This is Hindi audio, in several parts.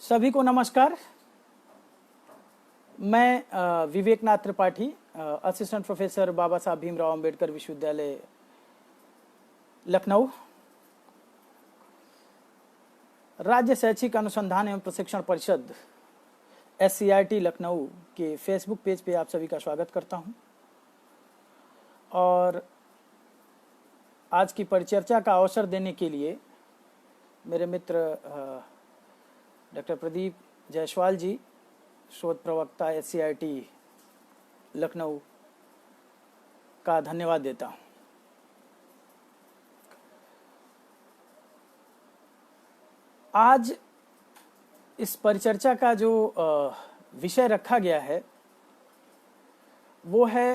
सभी को नमस्कार। मैं विवेक नाथ त्रिपाठी, असिस्टेंट प्रोफेसर बाबा साहब भीमराव अंबेडकर विश्वविद्यालय लखनऊ, राज्य शैक्षिक अनुसंधान एवं प्रशिक्षण परिषद SCRT लखनऊ के फेसबुक पेज पे आप सभी का स्वागत करता हूं। और आज की परिचर्चा का अवसर देने के लिए मेरे मित्र डॉक्टर प्रदीप जायसवाल जी, शोध प्रवक्ता SCRT लखनऊ का धन्यवाद देता हूं। आज इस परिचर्चा का जो विषय रखा गया है वो है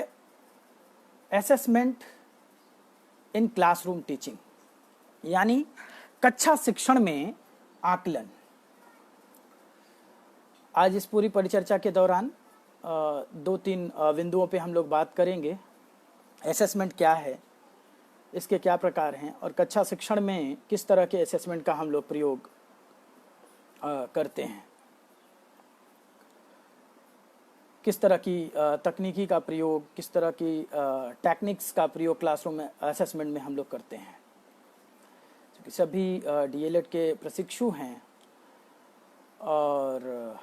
असेसमेंट इन क्लासरूम टीचिंग, यानी कक्षा शिक्षण में आकलन। आज इस पूरी परिचर्चा के दौरान दो तीन बिंदुओं पे हम लोग बात करेंगे। असेसमेंट क्या है, इसके क्या प्रकार हैं और कक्षा शिक्षण में किस तरह के असेसमेंट का हम लोग प्रयोग करते हैं, किस तरह की तकनीकी का प्रयोग, किस तरह की टेक्निक्स का प्रयोग क्लासरूम में असेसमेंट में हम लोग करते हैं। क्योंकि सभी DLED के प्रशिक्षु हैं और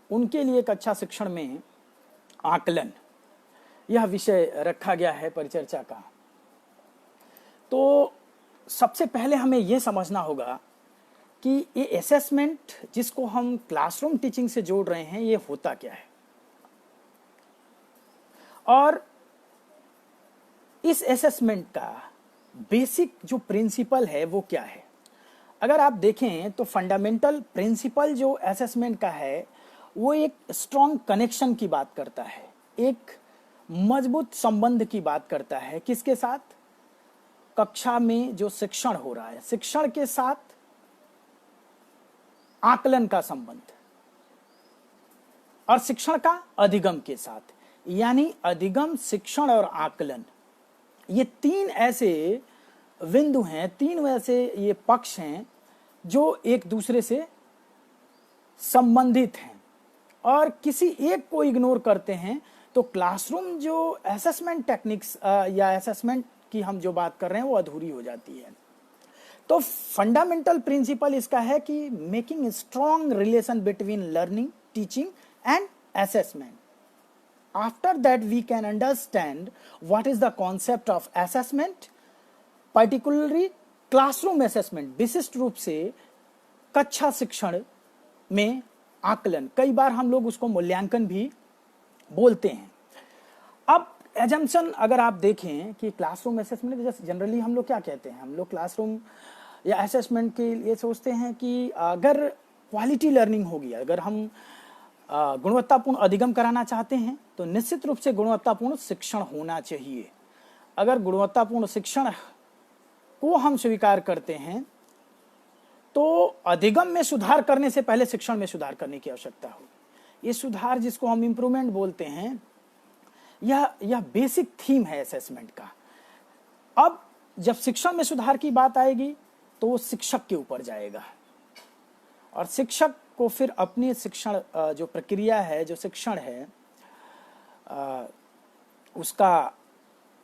उनके लिए कक्षा शिक्षण में आकलन यह विषय रखा गया है परिचर्चा का। तो सबसे पहले हमें यह समझना होगा कि ये असेसमेंट जिसको हम क्लासरूम टीचिंग से जोड़ रहे हैं ये होता क्या है और इस असेसमेंट का बेसिक जो प्रिंसिपल है वो क्या है। अगर आप देखें तो फंडामेंटल प्रिंसिपल जो असेसमेंट का है वो एक स्ट्रॉन्ग कनेक्शन की बात करता है, एक मजबूत संबंध की बात करता है। किसके साथ? कक्षा में जो शिक्षण हो रहा है, शिक्षण के साथ आकलन का संबंध और शिक्षण का अधिगम के साथ, यानी अधिगम, शिक्षण और आकलन, ये तीन ऐसे बिंदु हैं, तीन ऐसे ये पक्ष हैं जो एक दूसरे से संबंधित हैं और किसी एक को इग्नोर करते हैं तो क्लासरूम जो असेसमेंट टेक्निक्स या असेसमेंट की हम जो बात कर रहे हैं वो अधूरी हो जाती है। तो फंडामेंटल प्रिंसिपल इसका है कि making strong relation between learning, teaching and assessment. After that we can understand what is the concept of assessment, particularly classroom assessment, विशिष्ट रूप से कक्षा शिक्षण में आकलन। कई बार हम लोग उसको मूल्यांकन भी बोलते हैं। अब एजम्पशन अगर आप देखें कि क्लासरूम असेसमेंट, जैसे जनरली हम लोग क्या कहते हैं, हम लोग क्लासरूम या असेसमेंट के लिए सोचते हैं कि अगर क्वालिटी लर्निंग होगी, अगर हम गुणवत्तापूर्ण अधिगम कराना चाहते हैं तो निश्चित रूप से गुणवत्तापूर्ण शिक्षण होना चाहिए। अगर गुणवत्तापूर्ण शिक्षण को हम स्वीकार करते हैं तो अधिगम में सुधार करने से पहले शिक्षण में सुधार करने की आवश्यकता होगी। ये सुधार जिसको हम इंप्रूवमेंट बोलते हैं, यह बेसिक थीम है असेसमेंट का। अब जब शिक्षण में सुधार की बात आएगी तो वो शिक्षक के ऊपर जाएगा और शिक्षक को फिर अपनी शिक्षण जो प्रक्रिया है, जो शिक्षण है, उसका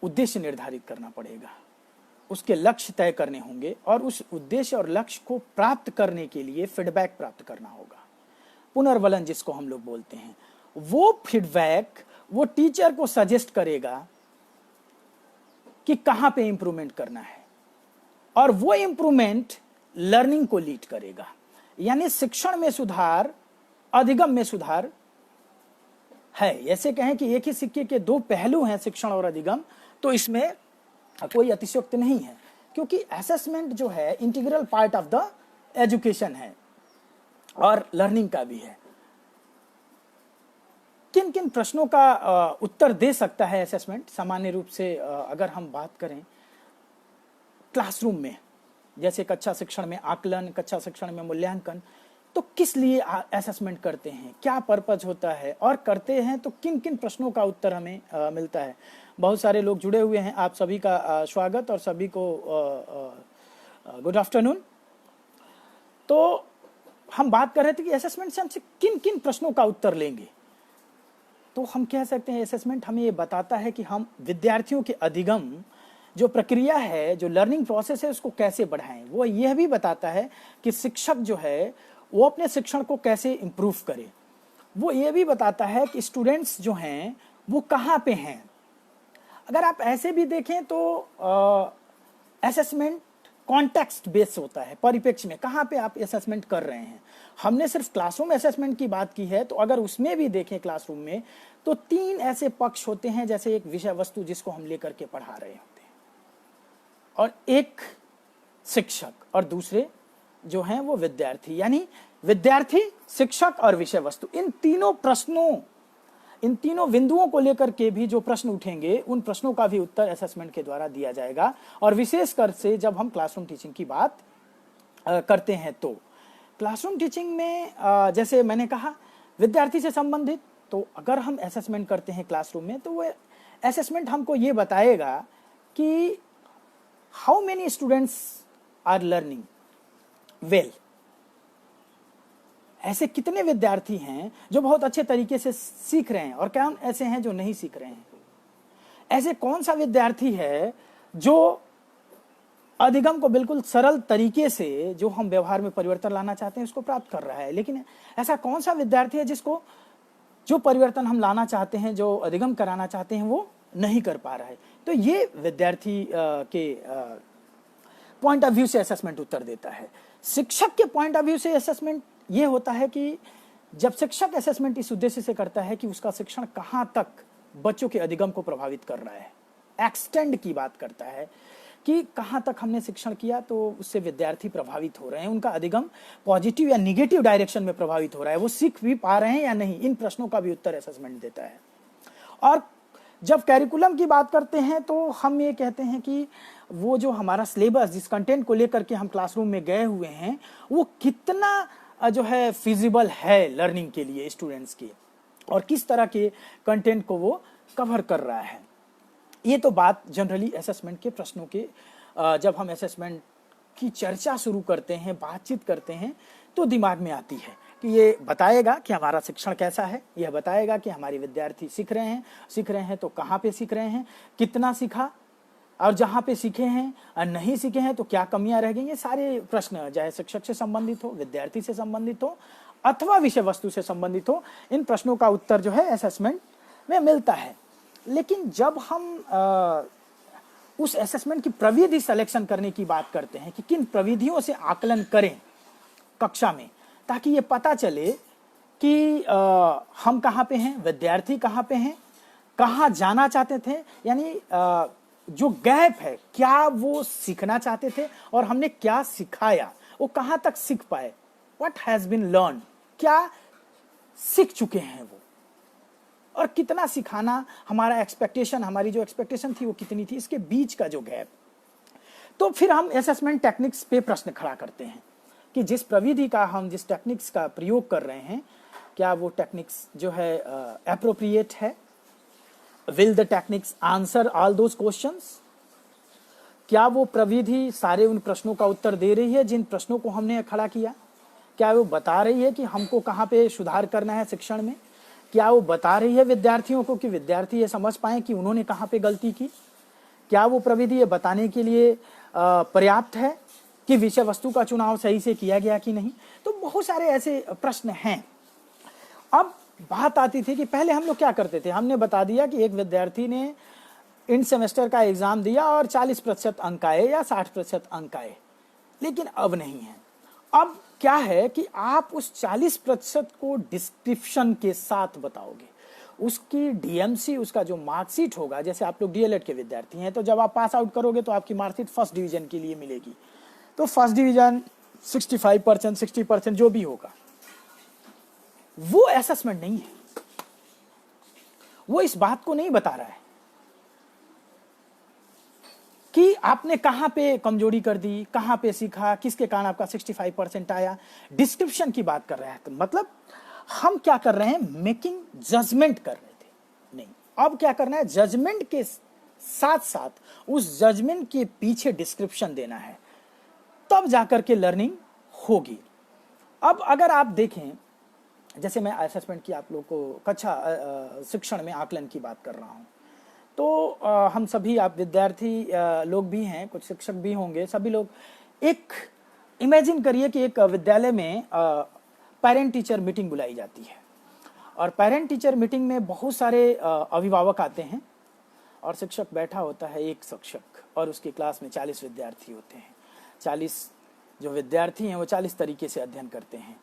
उद्देश्य निर्धारित करना पड़ेगा, उसके लक्ष्य तय करने होंगे और उस उद्देश्य और लक्ष्य को प्राप्त करने के लिए फीडबैक प्राप्त करना होगा। पुनर्वलन जिसको हम लोग बोलते हैं, वो फीडबैक वो टीचर को सजेस्ट करेगा कि कहां पे इंप्रूवमेंट करना है और वो इंप्रूवमेंट लर्निंग को लीड करेगा। यानी शिक्षण में सुधार, अधिगम में सुधार है। ऐसे कहें कि एक ही सिक्के के दो पहलू हैं, शिक्षण और अधिगम, तो इसमें कोई अतिशयोक्ति नहीं है, क्योंकि असेसमेंट जो है integral part of the education है और लर्निंग का भी है। किन किन प्रश्नों का उत्तर दे सकता है असेसमेंट? सामान्य रूप से अगर हम बात करें क्लासरूम में, जैसे कक्षा शिक्षण में आकलन, कक्षा शिक्षण में मूल्यांकन, तो किस लिए असेसमेंट करते हैं, क्या पर्पज होता है और करते हैं तो किन किन प्रश्नों का उत्तर हमें मिलता है। बहुत सारे लोग जुड़े हुए हैं, आप सभी का स्वागत और सभी को गुड आफ्टरनून। तो हम बात कर रहे थे कि असेसमेंट से हमसे किन किन प्रश्नों का उत्तर लेंगे, तो हम कह सकते हैं असेसमेंट हमें ये बताता है कि हम विद्यार्थियों के अधिगम जो प्रक्रिया है, जो लर्निंग प्रोसेस है, उसको कैसे बढ़ाएं। वो यह भी बताता है कि शिक्षक जो है वो अपने शिक्षण को कैसे इम्प्रूव करे। वो ये भी बताता है कि स्टूडेंट्स जो हैं वो कहाँ पे हैं। अगर आप ऐसे भी देखें तो असेसमेंट कॉन्टेक्स्ट बेस्ड होता है, परिप्रेक्ष्य में कहाँ पे आप असेसमेंट कर रहे हैं। हमने सिर्फ क्लासरूम असेसमेंट की बात की है, तो अगर उसमें भी देखें क्लासरूम में तो 3 ऐसे पक्ष होते हैं, जैसे एक विषय वस्तु जिसको हम लेकर के पढ़ा रहे होते हैं, और एक शिक्षक, और दूसरे जो हैं वो विद्यार्थी, यानी विद्यार्थी, शिक्षक और विषय वस्तु। इन तीनों बिंदुओं को लेकर के भी जो प्रश्न उठेंगे, उन प्रश्नों का भी उत्तर असेसमेंट के द्वारा दिया जाएगा। और विशेषकर से जब हम क्लासरूम टीचिंग की बात करते हैं, तो क्लासरूम टीचिंग में जैसे मैंने कहा विद्यार्थी से संबंधित, तो अगर हम असेसमेंट करते हैं क्लासरूम में, तो वो असेसमेंट हमको ये बताएगा कि how many students are learning well, ऐसे कितने विद्यार्थी हैं जो बहुत अच्छे तरीके से सीख रहे हैं, और कौन ऐसे हैं जो नहीं सीख रहे हैं। ऐसे कौन सा विद्यार्थी है जो अधिगम को बिल्कुल सरल तरीके से, जो हम व्यवहार में परिवर्तन लाना चाहते हैं, उसको प्राप्त कर रहा है, लेकिन ऐसा कौन सा विद्यार्थी है जिसको जो परिवर्तन हम लाना चाहते हैं, जो अधिगम कराना चाहते हैं, वो नहीं कर पा रहा है। तो ये विद्यार्थी के पॉइंट ऑफ व्यू से असेसमेंट उत्तर देता है। शिक्षक के पॉइंट ऑफ व्यू से असेसमेंट ये होता है कि जब शिक्षक असेसमेंट इस उद्देश्य से करता है कि उसका शिक्षण कहाँ तक बच्चों के अधिगम को प्रभावित कर रहा है, एक्सटेंड की बात करता है कि कहाँ तक हमने शिक्षण किया तो उससे विद्यार्थी प्रभावित हो रहे हैं, उनका अधिगम पॉजिटिव या निगेटिव डायरेक्शन में प्रभावित हो रहा है, वो सीख भी पा रहे हैं या नहीं। इन प्रश्नों का भी उत्तर असेसमेंट देता है। और जब कैरिकुलम की बात करते हैं तो हम ये कहते हैं कि वो जो हमारा सिलेबस, जिस कंटेंट को लेकर के हम क्लासरूम में गए हुए हैं, वो कितना जो है फिजिबल है लर्निंग के लिए स्टूडेंट्स के, और किस तरह के कंटेंट को वो कवर कर रहा है। ये तो बात जनरली असेसमेंट के प्रश्नों के, जब हम असेसमेंट की चर्चा शुरू करते हैं, बातचीत करते हैं, तो दिमाग में आती है कि ये बताएगा कि हमारा शिक्षण कैसा है, यह बताएगा कि हमारे विद्यार्थी सीख रहे हैं तो कहाँ पे सीख रहे हैं, कितना सीखा, और जहाँ पे सीखे हैं और नहीं सीखे हैं तो क्या कमियां रह गई। ये सारे प्रश्न चाहे शिक्षक से संबंधित हो, विद्यार्थी से संबंधित हो, अथवा विषय वस्तु से संबंधित हो, इन प्रश्नों का उत्तर जो है असेसमेंट में मिलता है। लेकिन जब हम उस असेसमेंट की प्रविधि सिलेक्शन करने की बात करते हैं कि किन प्रविधियों से आकलन करें कक्षा में, ताकि ये पता चले कि हम कहाँ पे हैं, विद्यार्थी कहाँ पे हैं, कहाँ जाना चाहते थे, यानी जो गैप है, क्या वो सीखना चाहते थे और हमने क्या सिखाया, वो कहाँ तक सीख पाए, व्हाट हैज बीन लर्न, क्या सीख चुके हैं वो, और कितना सिखाना हमारा एक्सपेक्टेशन, हमारी जो एक्सपेक्टेशन थी वो कितनी थी, इसके बीच का जो गैप। तो फिर हम असेसमेंट टेक्निक्स पे प्रश्न खड़ा करते हैं कि जिस प्रविधि का हम, जिस टेक्निक्स का प्रयोग कर रहे हैं, क्या वो टेक्निक्स जो है एप्रोप्रिएट है, will the techniques answer all those questions, क्या वो प्रविधि सारे उन प्रश्नों का उत्तर दे रही है जिन प्रश्नों को हमने खड़ा किया, क्या वो बता रही है कि हमको कहाँ पे सुधार करना है शिक्षण में, क्या वो बता रही है विद्यार्थियों को कि विद्यार्थी ये समझ पाए कि उन्होंने कहाँ पे गलती की, क्या वो प्रविधि ये बताने के लिए पर्याप्त है कि विषय वस्तु का चुनाव सही से किया गया कि नहीं। तो बहुत सारे ऐसे प्रश्न हैं। अब बात आती थी कि पहले हम लोग क्या करते थे, हमने बता दिया कि एक विद्यार्थी ने इन सेमेस्टर का एग्जाम दिया और 40% अंक आए या 60% अंक आए, लेकिन अब नहीं है। अब क्या है कि आप उस 40% को डिस्क्रिप्शन के साथ बताओगे, उसकी डीएमसी, उसका जो मार्कशीट होगा, जैसे आप लोग डीएलएड के विद्यार्थी हैं, तो जब आप पास आउट करोगे तो आपकी मार्कशीट फर्स्ट डिवीजन के लिए मिलेगी, तो फर्स्ट डिवीजन 65%, 60% जो भी होगा, वो असेसमेंट नहीं है, वो इस बात को नहीं बता रहा है कि आपने कहां पे कमजोरी कर दी, कहां पे सीखा, किसके कारण आपका 65% आया। डिस्क्रिप्शन की बात कर रहा है, तो मतलब हम क्या कर रहे हैं, मेकिंग जजमेंट कर रहे थे, नहीं, अब क्या करना है, जजमेंट के साथ साथ उस जजमेंट के पीछे डिस्क्रिप्शन देना है, तब जाकर के लर्निंग होगी। अब अगर आप देखें, जैसे मैं असेसमेंट की आप लोग को कक्षा शिक्षण में आकलन की बात कर रहा हूँ, तो हम सभी, आप विद्यार्थी लोग भी हैं, कुछ शिक्षक भी होंगे, सभी लोग एक इमेजिन करिए कि एक विद्यालय में पेरेंट टीचर मीटिंग बुलाई जाती है और पेरेंट टीचर मीटिंग में बहुत सारे अभिभावक आते हैं और शिक्षक बैठा होता है, एक शिक्षक, और उसकी क्लास में 40 विद्यार्थी होते हैं। 40 जो विद्यार्थी हैं वो 40 तरीके से अध्ययन करते हैं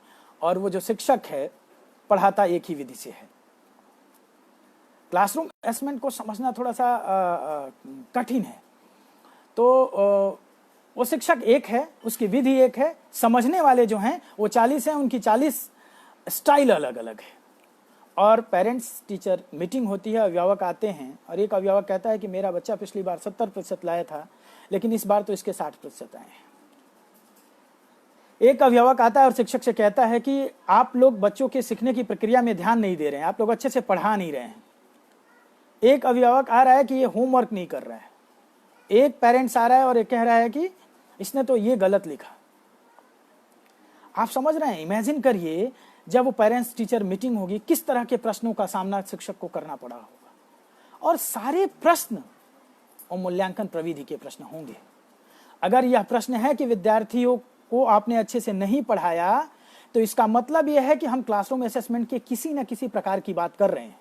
और वो जो शिक्षक है पढ़ाता एक ही विधि से है। क्लासरूम असेसमेंट को समझना थोड़ा सा कठिन है। तो वो शिक्षक एक है, उसकी विधि एक है, समझने वाले जो हैं वो 40 हैं, उनकी 40 स्टाइल अलग अलग है। और पेरेंट्स टीचर मीटिंग होती है, अभिभावक आते हैं और एक अभिभावक कहता है कि मेरा बच्चा पिछली बार 70% लाया था, लेकिन इस बार तो इसके 60% आए हैं। एक अभिभावक आता है और शिक्षक से कहता है कि आप लोग बच्चों के सीखने की प्रक्रिया में ध्यान नहीं दे रहे हैं, आप लोग अच्छे से पढ़ा नहीं रहे हैं। एक अभिभावक आ रहा है कि ये होमवर्क नहीं कर रहा है। एक पेरेंट्स आ रहा है और एक कह रहा है कि इसने तो ये गलत लिखा। आप समझ रहे हैं? इमेजिन करिए जब वो पेरेंट्स टीचर मीटिंग होगी, किस तरह के प्रश्नों का सामना शिक्षक को करना पड़ा होगा। और सारे प्रश्न और मूल्यांकन प्रविधि के प्रश्न होंगे। अगर यह प्रश्न है कि विद्यार्थियों को आपने अच्छे से नहीं पढ़ाया, तो इसका मतलब यह है कि हम क्लासरूम असेसमेंट के किसी न किसी प्रकार की बात कर रहे हैं।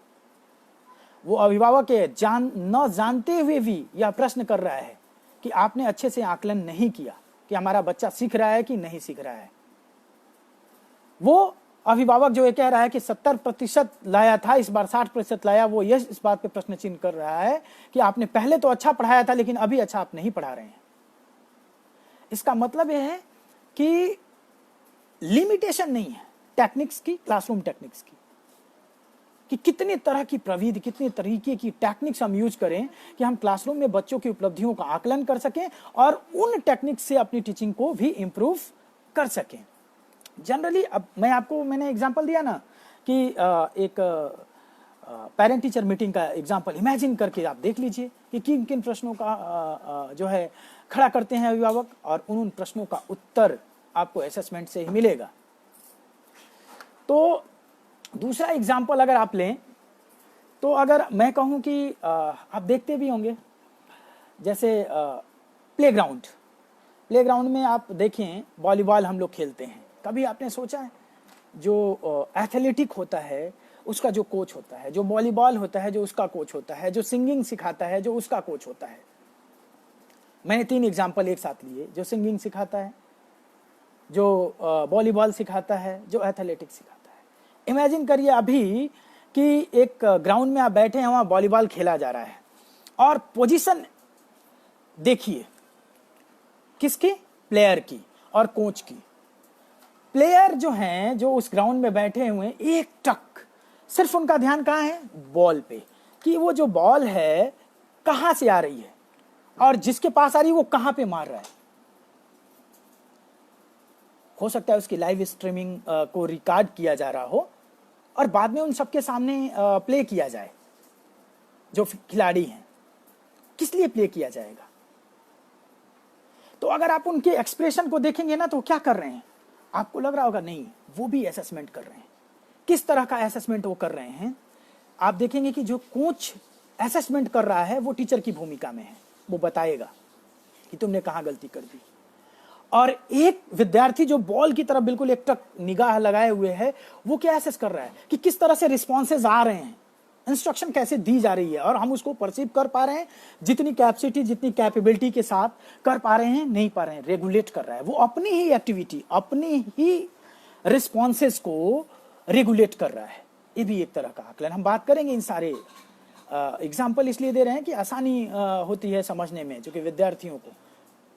वो अभिभावक न जानते हुए भी यह प्रश्न कर रहा है कि आपने अच्छे से आकलन नहीं किया कि हमारा बच्चा सीख रहा है कि नहीं सीख रहा है। वो अभिभावक जो ये कह रहा है कि 70% लाया था, इस बार 60% लाया, वो यह इस बात पे प्रश्न चिन्ह कर रहा है कि आपने पहले तो अच्छा पढ़ाया था, लेकिन अभी अच्छा आप नहीं पढ़ा रहे हैं। इसका मतलब यह है कि लिमिटेशन नहीं है टेक्निक्स की, क्लासरूम टेक्निक्स की, कि कितनी तरह की प्रविधि, कितने तरीके की टेक्निक्स हम यूज करें कि हम क्लासरूम में बच्चों की उपलब्धियों का आकलन कर सकें और उन टेक्निक्स से अपनी टीचिंग को भी इंप्रूव कर सकें। जनरली अब मैंने एग्जांपल दिया ना कि एक पेरेंट टीचर मीटिंग का एग्जांपल इमेजिन करके आप देख लीजिए कि किन किन प्रश्नों का जो है खड़ा करते हैं अभिभावक, और उन प्रश्नों का उत्तर आपको असेसमेंट से ही मिलेगा। तो दूसरा एग्जांपल अगर आप लें, तो अगर मैं कहूं कि आप देखते भी होंगे, जैसे प्लेग्राउंड में आप देखें वॉलीबॉल हम लोग खेलते हैं। कभी आपने सोचा है जो एथलेटिक होता है उसका जो कोच होता है, जो वॉलीबॉल होता है जो उसका कोच होता है, जो सिंगिंग सिखाता है जो उसका कोच होता है। मैंने 3 एग्जांपल एक साथ लिए, जो सिंगिंग सिखाता है, जो वॉलीबॉल सिखाता है, जो एथलेटिक्स सिखाता है। इमेजिन करिए अभी कि एक ग्राउंड में आप बैठे हैं, वहां वॉलीबॉल खेला जा रहा है और पोजीशन देखिए किसकी, प्लेयर की और कोच की। प्लेयर जो हैं, जो उस ग्राउंड में बैठे हुए हैं, एक टक सिर्फ उनका ध्यान कहाँ है, बॉल पे, कि वो जो बॉल है कहां से आ रही है और जिसके पास आ रही है वो कहां पे मार रहा है। हो सकता है उसकी लाइव स्ट्रीमिंग को रिकॉर्ड किया जा रहा हो और बाद में उन सबके सामने प्ले किया जाए। जो खिलाड़ी हैं, किस लिए प्ले किया जाएगा? तो अगर आप उनके एक्सप्रेशन को देखेंगे ना, तो क्या कर रहे हैं, आपको लग रहा होगा नहीं वो भी असेसमेंट कर रहे हैं। किस तरह का असेसमेंट वो कर रहे हैं? आप देखेंगे कि जो कोच असेसमेंट कर रहा है वो टीचर की भूमिका में है, वो बताएगा कि तुमने कहां गलती कर दी। और एक विद्यार्थी जो बॉल की तरफ बिल्कुल एक टक निगाह लगाए हुए है, वो क्या असेस कर रहा है कि किस तरह से रिस्पॉन्सेज आ रहे हैं, इंस्ट्रक्शन कैसे दी जा रही है और हम उसको परसीव कर पा रहे हैं, जितनी कैपेसिटी, जितनी कैपेबिलिटी के साथ कर पा रहे हैं, नहीं पा रहे हैं, रेगुलेट कर रहा है। वो अपनी ही एक्टिविटी, अपनी ही रिस्पॉन्सेज को रेगुलेट कर रहा है। ये भी एक तरह का आकलन। हम बात करेंगे इन सारे एग्जाम्पल इसलिए दे रहे हैं कि आसानी होती है समझने में, जो कि विद्यार्थियों को।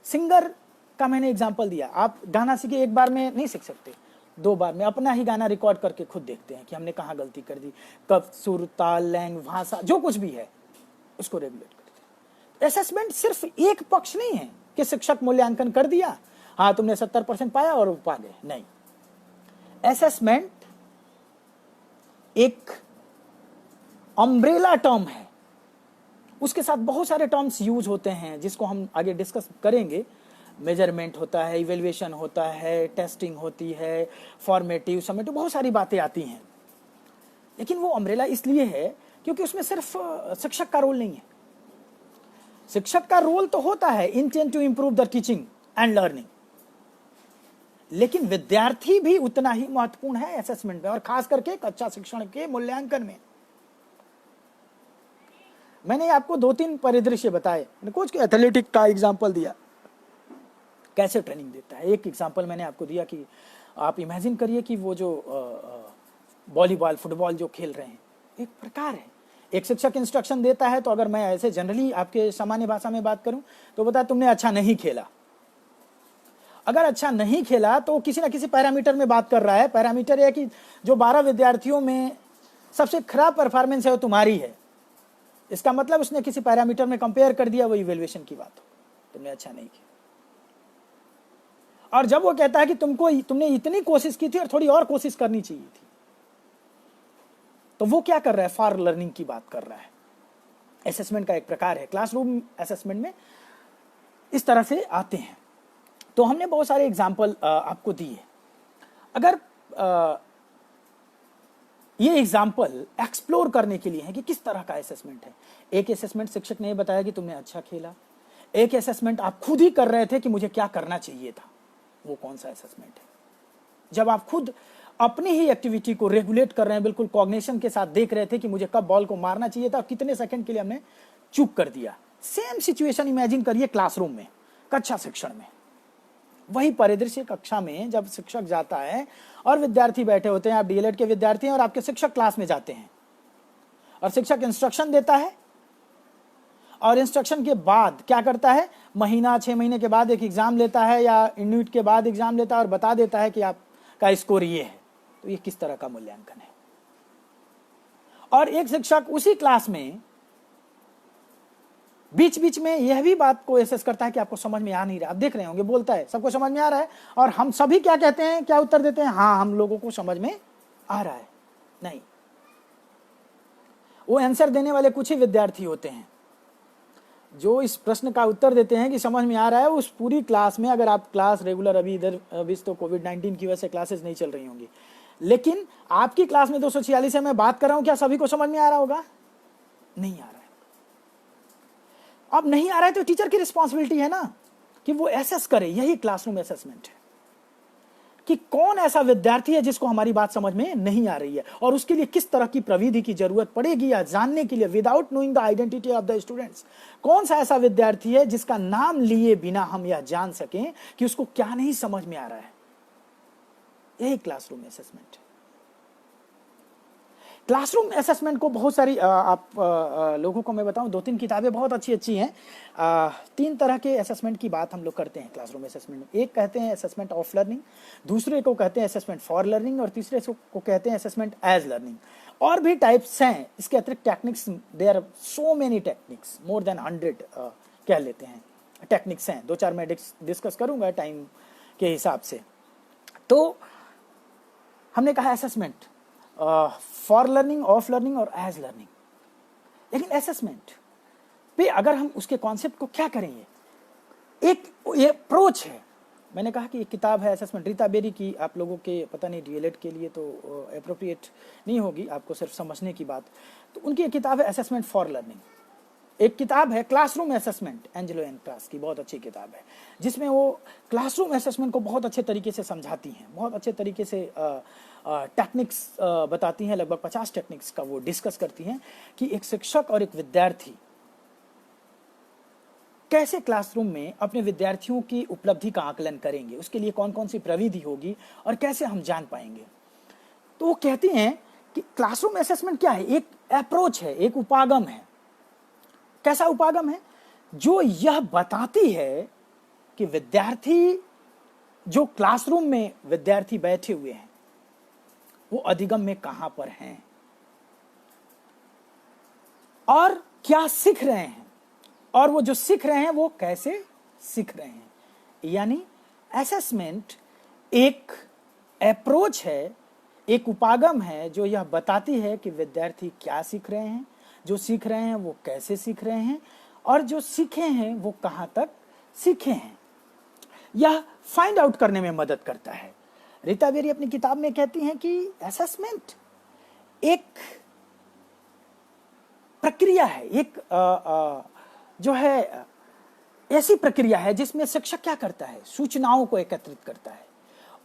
सिंगर का मैंने एग्जाम्पल दिया, आप गाना सीखे एक बार में नहीं सीख सकते, 2 बार में अपना ही गाना रिकॉर्ड करके खुद देखते हैं कि हमने कहाँ गलती कर दी, कब सुर, ताल, लैंग, भाषा, जो कुछ भी है उसको रेगुलेट करते हैं। असेसमेंट सिर्फ एक पक्ष नहीं है कि शिक्षक मूल्यांकन कर दिया, हाँ तुमने 70% पाया और पा गए, नहीं। असेसमेंट एक अम्ब्रेला टर्म है, उसके साथ बहुत सारे टर्म्स यूज होते हैं जिसको हम आगे डिस्कस करेंगे। मेजरमेंट होता है, इवेल्युएशन होता है, टेस्टिंग होती है, फॉर्मेटिव, समेटिव, बहुत सारी बातें आती हैं। लेकिन वो अम्ब्रेला इसलिए है क्योंकि उसमें सिर्फ शिक्षक का रोल नहीं है। शिक्षक का रोल तो होता है intent to improve the teaching and learning, लेकिन विद्यार्थी भी उतना ही महत्वपूर्ण है असेसमेंट में, और खास करके एक अच्छा शिक्षण के मूल्यांकन में। मैंने आपको 2-3 परिदृश्य बताए, कुछ एथलेटिक का एग्जांपल दिया, कैसे ट्रेनिंग देता है। एक एग्जांपल मैंने आपको दिया कि आप इमेजिन करिए कि वो जो वॉलीबॉल, फुटबॉल जो खेल रहे हैं, एक प्रकार है। एक शिक्षक इंस्ट्रक्शन देता है, तो अगर मैं ऐसे जनरली आपके सामान्य भाषा में बात करूं तो बता तुमने अच्छा नहीं खेला। अगर अच्छा नहीं खेला तो किसी ना किसी पैरामीटर में बात कर रहा है। पैरामीटर यह है कि जो 12 विद्यार्थियों में सबसे खराब परफॉर्मेंस है वो तुम्हारी है। इसका मतलब उसने किसी पैरामीटर में कंपेयर कर दिया, वो इवैल्यूएशन की बात हो, तुमने अच्छा नहीं किया। और जब वो कहता है कि तुमने इतनी कोशिश की थी और थोड़ी और कोशिश करनी चाहिए थी, तो वो क्या कर रहा है? फॉर लर्निंग की बात कर रहा है। असेसमेंट का एक प्रकार है। क्लासरूम असेसमेंट में इस तरह से आते हैं। तो हमने बहुत सारे एग्जाम्पल आपको दिए। अगर ये एग्जाम्पल एक्सप्लोर करने के लिए है कि किस तरह का असेसमेंट है। एक असेसमेंट शिक्षक ने बताया कि तुमने अच्छा खेला, एक असेसमेंट आप खुद ही कर रहे थे कि मुझे क्या करना चाहिए था। वो कौन सा असेसमेंट है? जब आप खुद अपनी ही एक्टिविटी को रेगुलेट कर रहे हैं, बिल्कुल कॉग्निशन के साथ देख रहे थे कि मुझे कब बॉल को मारना चाहिए था, कितने सेकंड के लिए हमने चूक कर दिया। सेम सिचुएशन इमेजिन करिए क्लासरूम में, कक्षा शिक्षण में। वही परिदृश्य कक्षा में जब शिक्षक जाता है और विद्यार्थी बैठे होते हैं, आप डीएलएड के विद्यार्थी हैं और आपके शिक्षक क्लास में जाते हैं और शिक्षक इंस्ट्रक्शन देता है, और इंस्ट्रक्शन के बाद क्या करता है? महीना 6 महीने के बाद एक एग्जाम लेता है या यूनिट के बाद एग्जाम लेता है और बता देता है कि आपका स्कोर ये है। तो ये किस तरह का मूल्यांकन है? और एक शिक्षक उसी क्लास में बीच बीच में यह भी बात को एसेस करता है कि आपको समझ में आ नहीं रहा। आप देख रहे होंगे, बोलता है सबको समझ में आ रहा है, और हम सभी क्या कहते हैं, क्या उत्तर देते हैं? हाँ, हम लोगों को समझ में आ रहा है। नहीं, वो आंसर देने वाले कुछ ही विद्यार्थी होते हैं जो इस प्रश्न का उत्तर देते हैं कि समझ में आ रहा है। उस पूरी क्लास में, अगर आप क्लास रेगुलर, अभी तो कोविड-19 की वजह से क्लासेस नहीं चल रही होंगी, लेकिन आपकी क्लास में 246 है, मैं बात कर रहा हूं, क्या सभी को समझ में आ रहा होगा? नहीं आ रहा है। अब नहीं आ रहा है तो टीचर की रिस्पॉन्सिबिलिटी है ना कि वो एसेस करे। यही क्लासरूम असेसमेंट है कि कौन ऐसा विद्यार्थी है जिसको हमारी बात समझ में नहीं आ रही है, और उसके लिए किस तरह की प्रविधि की जरूरत पड़ेगी या जानने के लिए, without knowing the identity of the students, कौन सा ऐसा विद्यार्थी है जिसका नाम लिए बिना हम यह जान सकें कि उसको क्या नहीं समझ में आ रहा है। यही क्लासरूम असेसमेंट है। क्लासरूम असेसमेंट को बहुत सारी आप लोगों को मैं बताऊं, 2-3 किताबें बहुत अच्छी हैं। 3 तरह के असेसमेंट की बात हम लोग करते हैं क्लासरूम असेसमेंट में। एक कहते हैं असेसमेंट ऑफ लर्निंग, दूसरे को कहते हैं असेसमेंट फॉर लर्निंग, और तीसरे को कहते हैं असेसमेंट एज लर्निंग। और भी टाइप्स हैं इसके अतिरिक्त। Techniques, there are so many techniques, more than 100 कह लेते हैं टेक्निक्स हैं। 2-4 मैं डिस्कस करूंगा टाइम के हिसाब से। तो हमने कहा assessment for learning, of learning और एज लर्निंग। लेकिन असेसमेंट पे अगर हम उसके कॉन्सेप्ट को क्या करेंगे, एक ये अप्रोच है। मैंने कहा कि एक किताब है असेसमेंट, रीता बेरी की, आप लोगों के पता नहीं डीएलएड के लिए तो अप्रोप्रिएट नहीं होगी, आपको सिर्फ समझने की बात। तो उनकी एक किताब है असेसमेंट फॉर लर्निंग। एक किताब है classroom assessment, Angelo and Cross की, बहुत अच्छी किताब है, जिसमें वो क्लासरूम असेसमेंट को बहुत अच्छे तरीके से समझाती हैं, बहुत अच्छे तरीके से टेक्निक्स बताती हैं। लगभग 50 टेक्निक्स का वो डिस्कस करती हैं कि एक शिक्षक और एक विद्यार्थी कैसे क्लासरूम में अपने विद्यार्थियों की उपलब्धि का आकलन करेंगे, उसके लिए कौन कौन सी प्रविधि होगी और कैसे हम जान पाएंगे। तो वो कहती हैं कि क्लासरूम असेसमेंट क्या है? एक अप्रोच है, एक उपागम है। कैसा उपागम है? जो यह बताती है कि विद्यार्थी, जो क्लासरूम में विद्यार्थी बैठे हुए हैं, वो अधिगम में कहां पर हैं और क्या सीख रहे हैं, और वो जो सीख रहे हैं वो कैसे सीख रहे हैं। यानी असेसमेंट एक अप्रोच है, एक उपागम है जो यह बताती है कि विद्यार्थी क्या सीख रहे हैं, जो सीख रहे हैं वो कैसे सीख रहे हैं, और जो सीखे हैं वो कहां तक सीखे हैं। यह फाइंड आउट करने में मदद करता है। रीता बेरी अपनी किताब में कहती हैं कि असेसमेंट एक प्रक्रिया है, एक जो है ऐसी प्रक्रिया है जिसमें शिक्षक क्या करता है, सूचनाओं को एकत्रित करता है।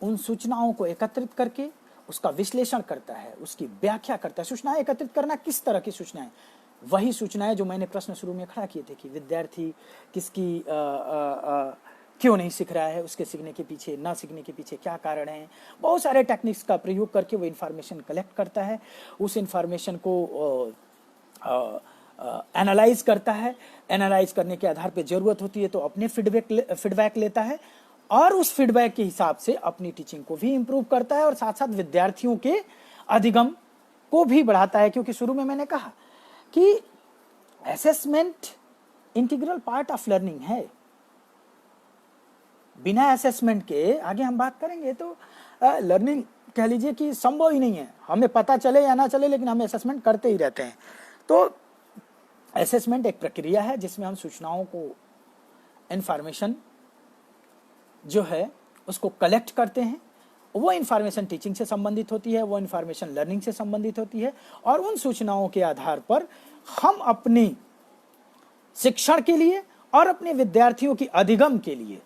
उन सूचनाओं को एकत्रित करके उसका विश्लेषण करता है, उसकी व्याख्या करता है। सूचनाएं एकत्रित करना, किस तरह की सूचनाएं? वही सूचनाएं जो मैंने प्रश्न शुरू में खड़ा किए थे कि विद्यार्थी किसकी क्यों नहीं सीख रहा है, उसके सीखने के पीछे, ना सीखने के पीछे क्या कारण है। बहुत सारे टेक्निक्स का प्रयोग करके वो इन्फॉर्मेशन कलेक्ट करता है, उस इन्फॉर्मेशन को एनालाइज करता है। एनालाइज करने के आधार पे जरूरत होती है तो अपने फीडबैक लेता है और उस फीडबैक के हिसाब से अपनी टीचिंग को भी इंप्रूव करता है और साथ साथ विद्यार्थियों के अधिगम को भी बढ़ाता है। क्योंकि शुरू में मैंने कहा कि assessment integral part of learning है। बिना असेसमेंट के आगे हम बात करेंगे तो लर्निंग कह लीजिए कि संभव ही नहीं है। हमें पता चले या ना चले लेकिन हम असेसमेंट करते ही रहते हैं। तो असेसमेंट एक प्रक्रिया है जिसमें हम सूचनाओं को, इंफॉर्मेशन जो है उसको कलेक्ट करते हैं। वो इंफॉर्मेशन टीचिंग से संबंधित होती है, वो इंफॉर्मेशन लर्निंग से संबंधित होती है और उन सूचनाओं के आधार पर हम अपनी शिक्षण के लिए और अपने विद्यार्थियों की अधिगम के लिए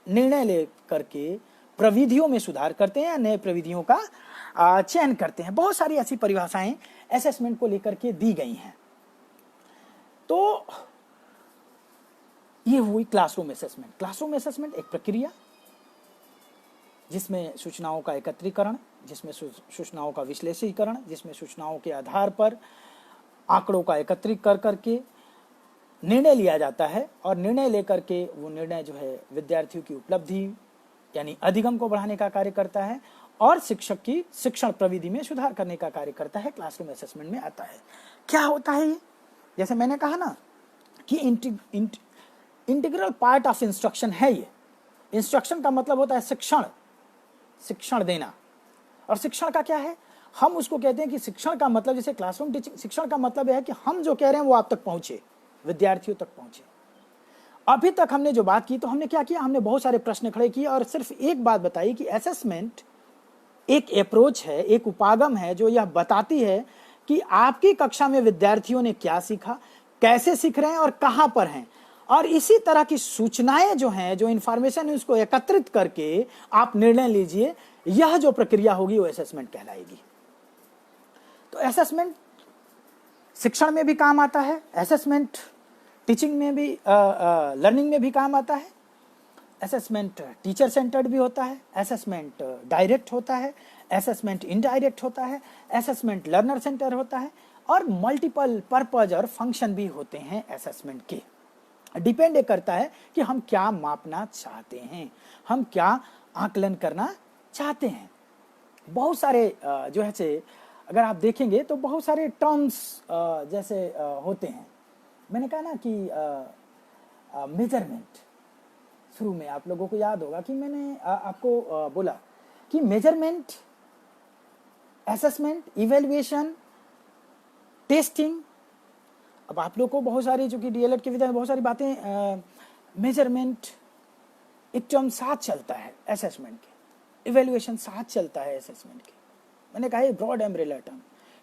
निर्णय ले करके प्रविधियों में सुधार करते हैं या नए प्रविधियों का चयन करते हैं। बहुत सारी ऐसी परिभाषाएं असेसमेंट को लेकर के दी गई हैं। तो ये हुई क्लासरूम असेसमेंट। क्लासरूम असेसमेंट एक प्रक्रिया जिसमें सूचनाओं का एकत्रीकरण, जिसमें सूचनाओं का विश्लेषीकरण, जिसमें सूचनाओं के आधार पर आंकड़ों का एकत्रित कर करके निर्णय लिया जाता है और निर्णय लेकर के वो निर्णय जो है विद्यार्थियों की उपलब्धि यानी अधिगम को बढ़ाने का कार्य करता है और शिक्षक की शिक्षण प्रविधि में सुधार करने का कार्य करता है। क्लासरूम असेसमेंट में आता है। क्या होता है ये? जैसे मैंने कहा ना कि इंटीग्रल पार्ट ऑफ इंस्ट्रक्शन है ये। इंस्ट्रक्शन का मतलब होता है शिक्षण देना। और शिक्षण का क्या है? हम उसको कहते हैं कि शिक्षण का मतलब, जैसे क्लासरूम टीचिंग, शिक्षण का मतलब है कि हम जो कह रहे हैं वो आप तक पहुंचे, विद्यार्थियों तक पहुंचे। अभी तक हमने जो बात की तो हमने क्या किया, हमने बहुत सारे प्रश्न खड़े किए और सिर्फ एक बात बताई कि असेसमेंट एक अप्रोच है, एक उपागम है जो यह बताती है कि आपकी कक्षा में विद्यार्थियों ने क्या सीखा, कैसे सीख रहे हैं और कहां पर हैं। और इसी तरह की सूचनाएं जो हैं, जो इंफॉर्मेशन है, उसको एकत्रित करके आप निर्णय लीजिए। यह जो प्रक्रिया होगी वो असेसमेंट कहलाएगी। तो असेसमेंट शिक्षण में भी काम आता है, असेसमेंट टीचिंग में भी, लर्निंग में भी काम आता है। असेसमेंट टीचर सेंटर्ड भी होता है, असेसमेंट डायरेक्ट होता है, असेसमेंट इनडायरेक्ट होता है, असेसमेंट लर्नर सेंटर होता है और मल्टीपल पर्पज और फंक्शन भी होते हैं असेसमेंट के। डिपेंड करता है कि हम क्या मापना चाहते हैं, हम क्या आकलन करना चाहते हैं। बहुत सारे जो है से अगर आप देखेंगे तो बहुत सारे टर्म्स जैसे होते हैं। मैंने कहा ना कि मेजरमेंट, शुरू में आप लोगों को याद होगा कि मैंने आपको बोला कि मेजरमेंट, असेसमेंट, इवैल्यूएशन, टेस्टिंग। अब आप लोग को बहुत सारी, चूंकि डीएलएड के विद्यार्थी बहुत सारी बातें, मेजरमेंट एक टर्म साथ चलता है असेसमेंट के, इवैल्यूएशन साथ चलता है असेसमेंट के। मैंने कहा ये ब्रॉड एम्ब्रेला टर्म।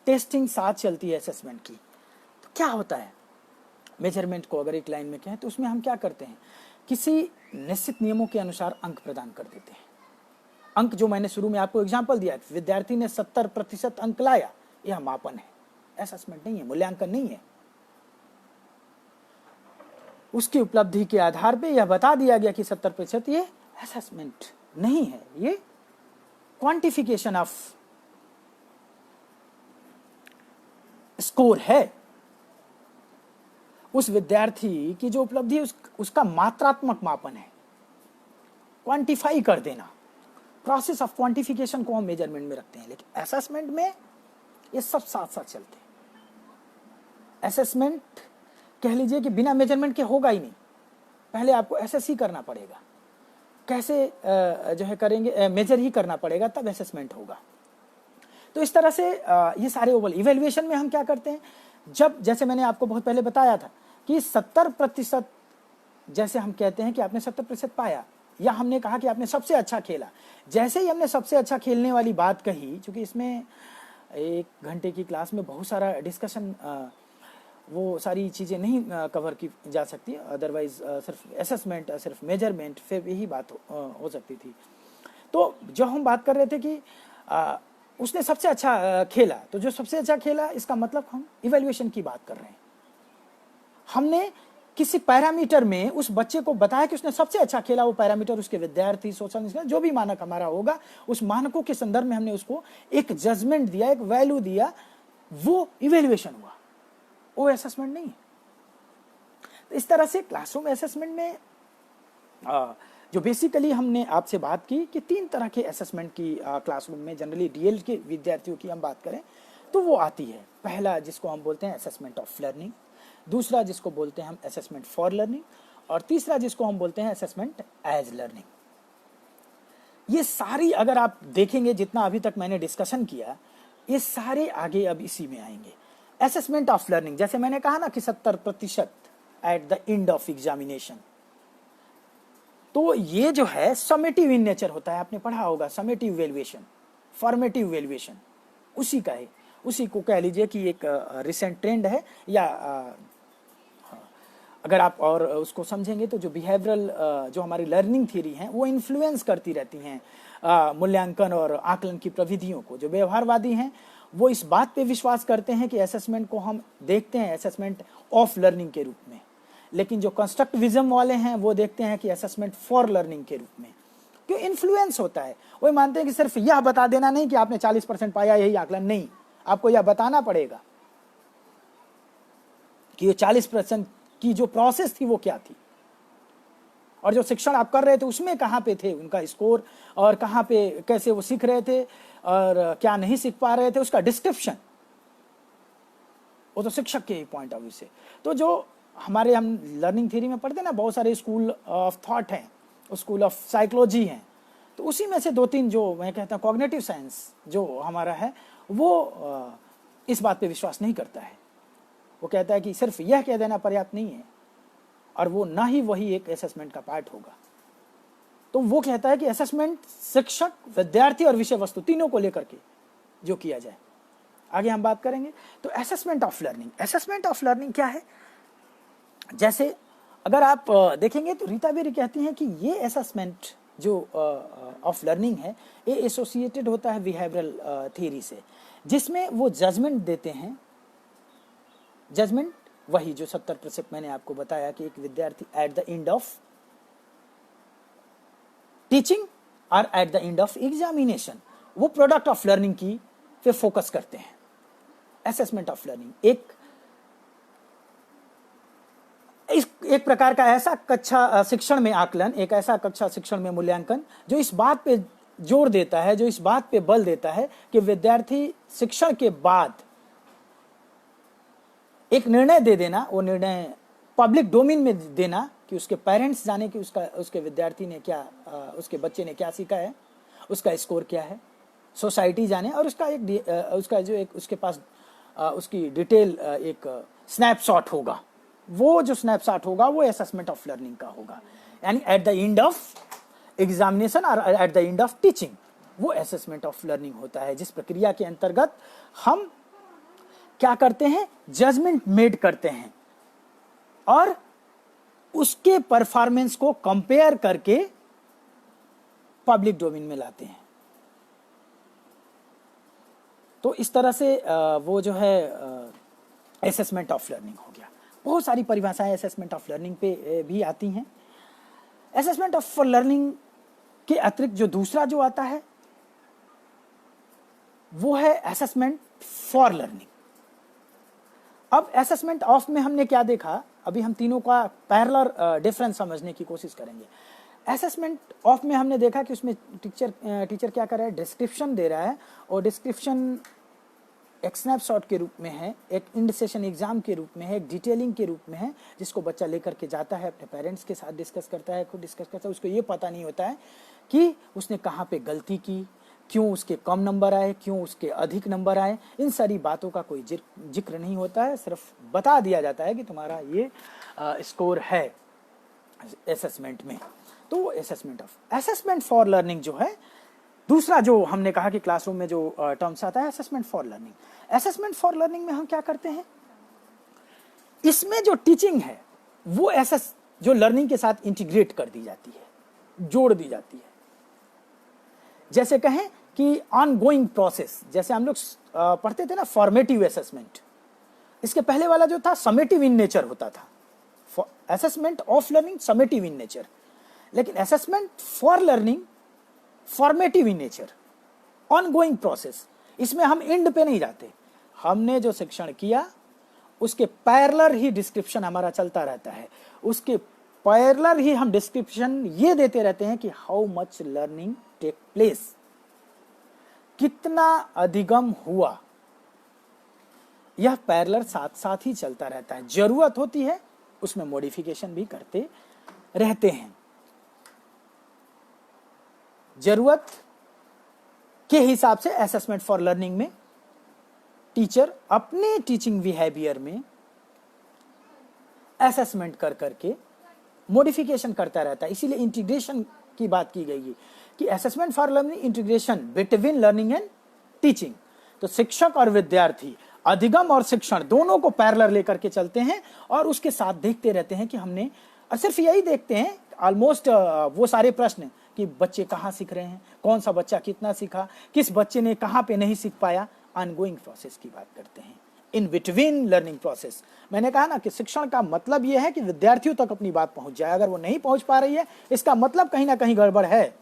टेस्टिंग साथ चलती है असेसमेंट की। तो क्या होता है मेजरमेंट को अगर एक लाइन में कहें तो उसमें हम क्या करते हैं, किसी निश्चित नियमों के अनुसार अंक प्रदान कर देते हैं। अंक जो मैंने शुरू में आपको एग्जांपल दिया, विद्यार्थी ने 70% अंक लाया, यह मापन है, असेसमेंट नहीं है, मूल्यांकन नहीं है। उसकी उपलब्धि के आधार पे यह बता दिया गया कि 70%, ये असेसमेंट नहीं है, ये क्वांटिफिकेशन ऑफ स्कोर है। उस विद्यार्थी की जो उपलब्धि है उसका मात्रात्मक मापन है, क्वांटिफाई कर देना। प्रोसेस ऑफ क्वांटिफिकेशन को हम मेजरमेंट में रखते हैं, लेकिन असेसमेंट में ये सब साथ साथ चलते हैं। असेसमेंट कह लीजिए कि बिना मेजरमेंट के होगा ही नहीं, पहले आपको एसएस ही करना पड़ेगा। कैसे जो है करेंगे, मेजर ही करना पड़ेगा, तब असेसमेंट होगा। तो इस तरह से ये सारे ओवल। इवैल्यूएशन में हम क्या करते हैं, जब, जैसे मैंने आपको बहुत पहले बताया था कि 70% जैसे हम कहते हैं कि आपने 70% पाया, या हमने कहा कि आपने सबसे अच्छा खेला। जैसे ही हमने सबसे अच्छा खेलने वाली बात कही, क्योंकि इसमें 1 घंटे की क्लास में बहुत सारा डिस्कशन, वो सारी चीज़ें नहीं कवर की जा सकती, अदरवाइज सिर्फ असेसमेंट, सिर्फ मेजरमेंट, फिर यही बात हो सकती थी। तो जो हम बात कर रहे थे कि उसने सबसे अच्छा खेला, तो जो सबसे अच्छा खेला इसका मतलब हम इवैल्यूएशन की बात कर रहे हैं। हमने किसी पैरामीटर में उस बच्चे को बताया कि उसने सबसे अच्छा खेला, वो पैरामीटर उसके विद्यार्थी, सोशल, जो भी मानक हमारा होगा, उस मानकों के संदर्भ में हमने उसको एक जजमेंट दिया, एक वैल्यू दिया, वो इवैल्यूएशन हुआ, वो असेसमेंट नहीं है। इस तरह से क्लासरूम असेसमेंट में जो बेसिकली हमने आपसे बात की कि 3 तरह के असेसमेंट की क्लासरूम में जनरली डीएल के विद्यार्थियों की हम बात करें तो वो आती है। पहला जिसको हम बोलते हैं असेसमेंट ऑफ लर्निंग, दूसरा जिसको बोलते हैं हम असेसमेंट फॉर लर्निंग, और तीसरा जिसको हम बोलते हैं असेसमेंट एज लर्निंग। ये सारी अगर आप देखेंगे जितना अभी तक मैंने डिस्कशन किया, ये सारे आगे अब इसी में आएंगे। असेसमेंट ऑफ लर्निंग, जैसे मैंने कहा ना कि 70% eight the end of examination, तो ये जो है समेटिव इन नेचर होता है। आपने पढ़ा होगा समेटिव इवैल्यूएशन, फॉर्मेटिव इवैल्यूएशन, उसी का है, उसी को कह लीजिए कि एक रिसेंट ट्रेंड है, या अगर आप और उसको समझेंगे तो जो बिहेवियरल जो हमारी लर्निंग थ्योरी है वो इन्फ्लुएंस करती रहती हैं मूल्यांकन और आकलन की प्रविधियों को। जो व्यवहारवादी हैं वो इस बात पे विश्वास करते हैं कि असेसमेंट को हम देखते हैं असेसमेंट ऑफ लर्निंग के रूप में, लेकिन जो कंस्ट्रक्टिविज्म वाले हैं वो देखते हैं कि असेसमेंट फॉर लर्निंग के रूप में। क्यों? इन्फ्लुएंस होता है। वो मानते हैं कि सिर्फ यह बता देना नहीं कि आपने 40% पाया यही आकलन, नहीं, आपको यह बताना पड़ेगा कि ये 40% की जो प्रोसेस थी वो क्या थी, और जो शिक्षण आप कर रहे थे उसमें कहाँ पे थे उनका स्कोर, और कहाँ पे कैसे वो सीख रहे थे और क्या नहीं सीख पा रहे थे, उसका डिस्क्रिप्शन, वो तो शिक्षक के पॉइंट ऑफ व्यू से। तो जो हमारे हम लर्निंग थ्योरी में पढ़ते हैं ना, बहुत सारे स्कूल ऑफ थॉट हैं, स्कूल ऑफ साइकोलॉजी हैं, तो उसी में से 2-3 जो मैं कहता हूँ कॉग्निटिव साइंस जो हमारा है वो इस बात पे विश्वास नहीं करता है। वो कहता है कि सिर्फ यह कह देना पर्याप्त नहीं है, और वो ना ही वही एक असेसमेंट का पार्ट होगा। तो वो कहता है कि असेसमेंट शिक्षक, विद्यार्थी और विषय वस्तु तीनों को लेकर के जो किया जाए। आगे हम बात करेंगे। तो assessment of learning, assessment of learning क्या है? जैसे अगर आप देखेंगे तो रीता बेरी कहती हैं कि ये असेसमेंट जो ऑफ लर्निंग है ये एसोसिएटेड होता है बिहेवियरल थ्योरी से, जिसमें वो जजमेंट देते हैं। जजमेंट वही जो 70% मैंने आपको बताया कि एक विद्यार्थी at the end of teaching और at the end of examination वो प्रोडक्ट ऑफ लर्निंग की पे फोकस करते हैं। असेसमेंट ऑफ लर्निंग एक प्रकार का ऐसा कक्षा शिक्षण में आकलन, एक ऐसा कक्षा शिक्षण में मूल्यांकन जो इस बात पे जोर देता है, जो इस बात पे बल देता है कि विद्यार्थी शिक्षण के बाद एक निर्णय दे देना, वो निर्णय पब्लिक डोमेन में देना कि उसके पेरेंट्स जाने कि उसके विद्यार्थी ने क्या, उसके बच्चे ने क्या सीखा है, उसका स्कोर क्या है, सोसाइटी जाने, और उसका जो एक उसके पास उसकी डिटेल एक स्नैपशॉट होगा। वो जो स्नैपशॉट होगा वो असेसमेंट ऑफ लर्निंग का होगा, यानी at the end of examination और at the end of teaching वो असेसमेंट ऑफ लर्निंग होता है, जिस प्रक्रिया के अंतर्गत हम क्या करते हैं, जजमेंट मेड करते हैं और उसके परफॉर्मेंस को कंपेयर करके पब्लिक डोमेन में लाते हैं। तो इस तरह से वो जो है असेसमेंट ऑफ लर्निंग हो गया। बहुत सारी परिभाषाएं असेसमेंट ऑफ लर्निंग पे भी आती हैं। असेसमेंट ऑफ लर्निंग के अतिरिक्त जो दूसरा जो आता है वो है असेसमेंट फॉर लर्निंग। अब असेसमेंट ऑफ में हमने क्या देखा, अभी हम तीनों का पैरेलल डिफरेंस समझने की कोशिश करेंगे। असेसमेंट ऑफ में हमने देखा कि उसमें टीचर क्या कर रहा है, डिस्क्रिप्शन दे रहा है, और डिस्क्रिप्शन एक स्नैपशॉट के रूप में है, एक इंड सेशन एग्जाम के रूप में है, एक डिटेलिंग के रूप में है, जिसको बच्चा लेकर के जाता है, अपने पेरेंट्स के साथ डिस्कस करता है, खुद डिस्कस करता है। उसको ये पता नहीं होता है कि उसने कहाँ पे गलती की, क्यों उसके कम नंबर आए, क्यों उसके अधिक नंबर आए, इन सारी बातों का कोई जिक्र नहीं होता है। सिर्फ बता दिया जाता है कि तुम्हारा ये स्कोर है। असेसमेंट में। तो असेसमेंट फॉर लर्निंग जो है, दूसरा जो हमने कहा कि क्लासरूम में जो टर्म्स आता है assessment for learning. Assessment for learning में हम क्या करते हैं, इसमें जो टीचिंग है वो जो लर्निंग के साथ इंटीग्रेट कर दी जाती है, जोड़ दी जाती है। जैसे कहें कि ऑनगोइंग प्रोसेस, जैसे हम लोग पढ़ते थे ना फॉर्मेटिव असेसमेंट, इसके पहले वाला जो था समेटिव इन नेचर होता था, assessment of learning summative in nature, लेकिन assessment for learning formative in nature, ongoing process. इसमें हम एंड पे नहीं जाते, हमने जो शिक्षण किया उसके पैरेलल ही डिस्क्रिप्शन हमारा चलता रहता है, उसके पैरेलल ही हम डिस्क्रिप्शन ये देते रहते हैं कि how much learning take place, कितना अधिगम हुआ, यह पैरेलल साथ साथ ही चलता रहता है। जरूरत होती है उसमें मॉडिफिकेशन भी करते रहते हैं। जरूरत के हिसाब से असेसमेंट फॉर लर्निंग में टीचर अपने टीचिंग बिहेवियर में असेसमेंट कर करके मॉडिफिकेशन करता रहता है। इसीलिए इंटीग्रेशन की बात की गई है कि assessment for learning integration between learning and teaching. तो शिक्षक और विद्यार्थी, अधिगम और शिक्षण दोनों को पैरेलल लेकर के चलते हैं और उसके साथ देखते रहते हैं कि हमने, और सिर्फ यही देखते हैं ऑलमोस्ट वो सारे प्रश्न कि बच्चे कहाँ सीख रहे हैं, कौन सा बच्चा कितना सीखा, किस बच्चे ने कहाँ पे नहीं सीख पाया, ऑनगोइंग प्रोसेस की बात करते हैं, इन बिटवीन लर्निंग प्रोसेस। मैंने कहा ना कि शिक्षण का मतलब यह है कि विद्यार्थियों तक अपनी बात पहुंच जाए। अगर वो नहीं पहुंच पा रही है इसका मतलब कहीं ना कहीं गड़बड़ है,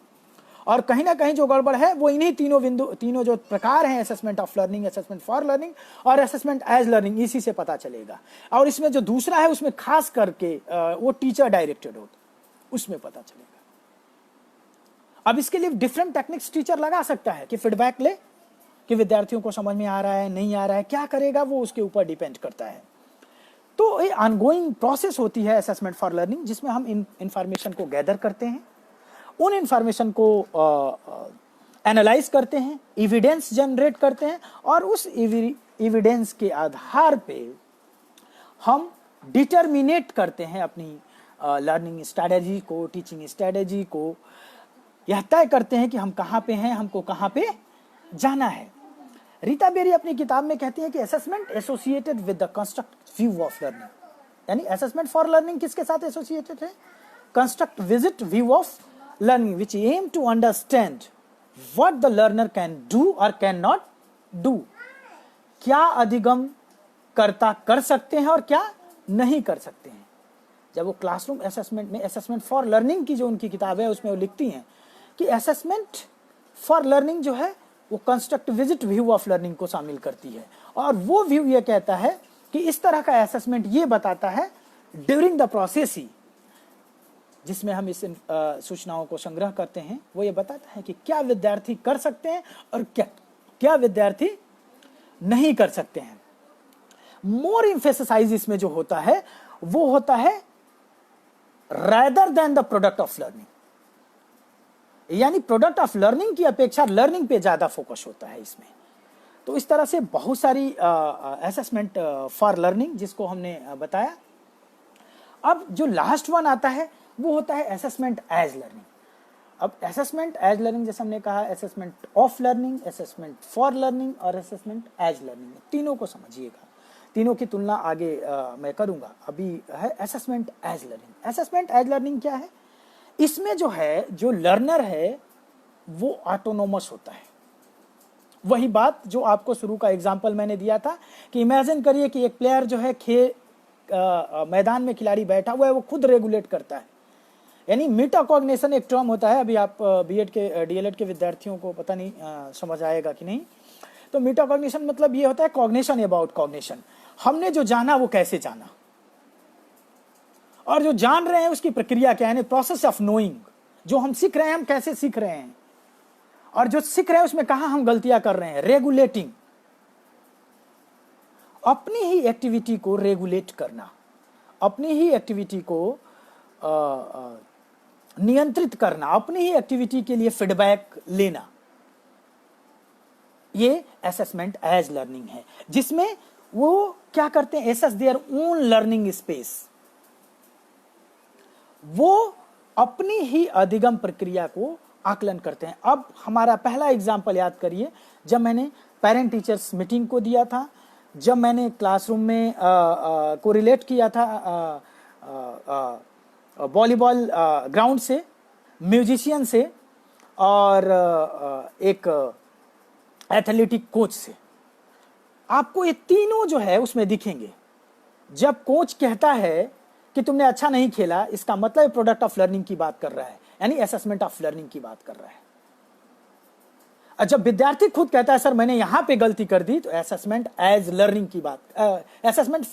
और कहीं ना कहीं जो गड़बड़ है वो इन्हीं तीनों जो प्रकार हैं, assessment of learning, assessment for learning और असेसमेंट एज लर्निंग, इसी से पता चलेगा। और इसमें जो दूसरा है उसमें खास करके वो टीचर डायरेक्टेड होता, उसमें पता चलेगा। अब इसके लिए डिफरेंट टेक्निक्स टीचर लगा सकता है कि फीडबैक ले कि विद्यार्थियों को समझ में आ रहा है नहीं आ रहा है, क्या करेगा वो उसके ऊपर डिपेंड करता है। तो ये ऑनगोइंग प्रोसेस होती है असेसमेंट फॉर लर्निंग, जिसमें हम इंफॉर्मेशन को गैदर करते हैं, उन इंफॉर्मेशन को एनालाइज करते हैं, एविडेंस जनरेट करते हैं, और उस एविडेंस के आधार पे हम डिटर्मिनेट करते हैं अपनी लर्निंग स्ट्रैटेजी को, टीचिंग स्ट्रैटेजी को। यह तय करते हैं कि हम कहाँ पे हैं, हमको कहाँ पे जाना है। रीता बेरी अपनी किताब में कहती है कि assessment associated with the construct view of learning, यानी असेसमेंट फॉर लर्निंग किसके साथ एसोसिएटेड है, constructivist view of learning which aim to understand what the learner can do और कैन नॉट डू। क्या अधिगम करता कर सकते हैं और क्या नहीं कर सकते हैं। जब वो क्लासरूम असेसमेंट में असेसमेंट फॉर लर्निंग की जो उनकी किताब है उसमें वो लिखती हैं कि असेसमेंट फॉर लर्निंग जो है वो construct visit view of learning को शामिल करती है, और वो व्यू ये कहता है कि इस तरह का असेसमेंट ये बताता है ड्यूरिंग द प्रोसेस ही, जिसमें हम इस सूचनाओं को संग्रह करते हैं, वो ये बताता है कि क्या विद्यार्थी कर सकते हैं और क्या विद्यार्थी नहीं कर सकते हैं। मोर एम्फेसाइज इसमें जो होता है वो होता है rather than the product of learning, यानी प्रोडक्ट ऑफ लर्निंग की अपेक्षा लर्निंग पे ज्यादा फोकस होता है इसमें। तो इस तरह से बहुत सारी असेसमेंट फॉर लर्निंग जिसको हमने बताया। अब जो लास्ट वन आता है वो होता है असेसमेंट एज लर्निंग। अब असेसमेंट एज लर्निंग जैसे हमने कहा, assessment of learning, assessment for learning और असेसमेंट एज लर्निंग, तीनों को समझिएगा, तीनों की तुलना आगे मैं करूंगा। अभी है assessment as learning. Assessment as learning क्या है, इसमें जो है जो लर्नर है वो ऑटोनोमस होता है। वही बात जो आपको शुरू का एग्जांपल मैंने दिया था कि इमेजिन करिए कि एक प्लेयर जो है मैदान में खिलाड़ी बैठा हुआ है, वो खुद रेगुलेट करता है। यानी मेटाकॉग्निशन एक टर्म होता है, अभी आप बीएड के डीएलएड के विद्यार्थियों को पता नहीं समझ आएगा कि नहीं। तो मेटाकॉग्निशन मतलब ये होता है कॉग्निशन अबाउट कॉग्निशन, हमने जो जाना वो कैसे जाना, और जो जान रहे हैं उसकी प्रक्रिया क्या है, यानी प्रोसेस ऑफ नोइंग। जो हम सीख रहे हैं हम कैसे सीख रहे हैं, और जो सीख रहे हैं उसमें कहां हम गलतियां कर रहे हैं। रेगुलेटिंग, अपनी ही एक्टिविटी को रेगुलेट करना, अपनी ही एक्टिविटी को नियंत्रित करना, अपनी ही एक्टिविटी के लिए फीडबैक लेना, ये असेसमेंट एज लर्निंग है, जिसमें वो क्या करते हैं, assess their own learning space, वो अपनी ही अधिगम प्रक्रिया को आकलन करते हैं। अब हमारा पहला एग्जाम्पल याद करिए, जब मैंने पेरेंट टीचर्स मीटिंग को दिया था, जब मैंने क्लासरूम में को रिलेट किया था वॉलीबॉल ग्राउंड से, म्यूजिशियन से और एक एथलेटिक कोच से। आपको ये तीनों जो है उसमें दिखेंगे। जब कोच कहता है कि तुमने अच्छा नहीं खेला, इसका मतलब प्रोडक्ट ऑफ लर्निंग की बात कर रहा है, यानी असेसमेंट ऑफ लर्निंग की बात कर रहा है। और जब विद्यार्थी खुद कहता है सर मैंने यहां पे गलती कर दी, तो असेसमेंट एज लर्निंग की बात, असेसमेंट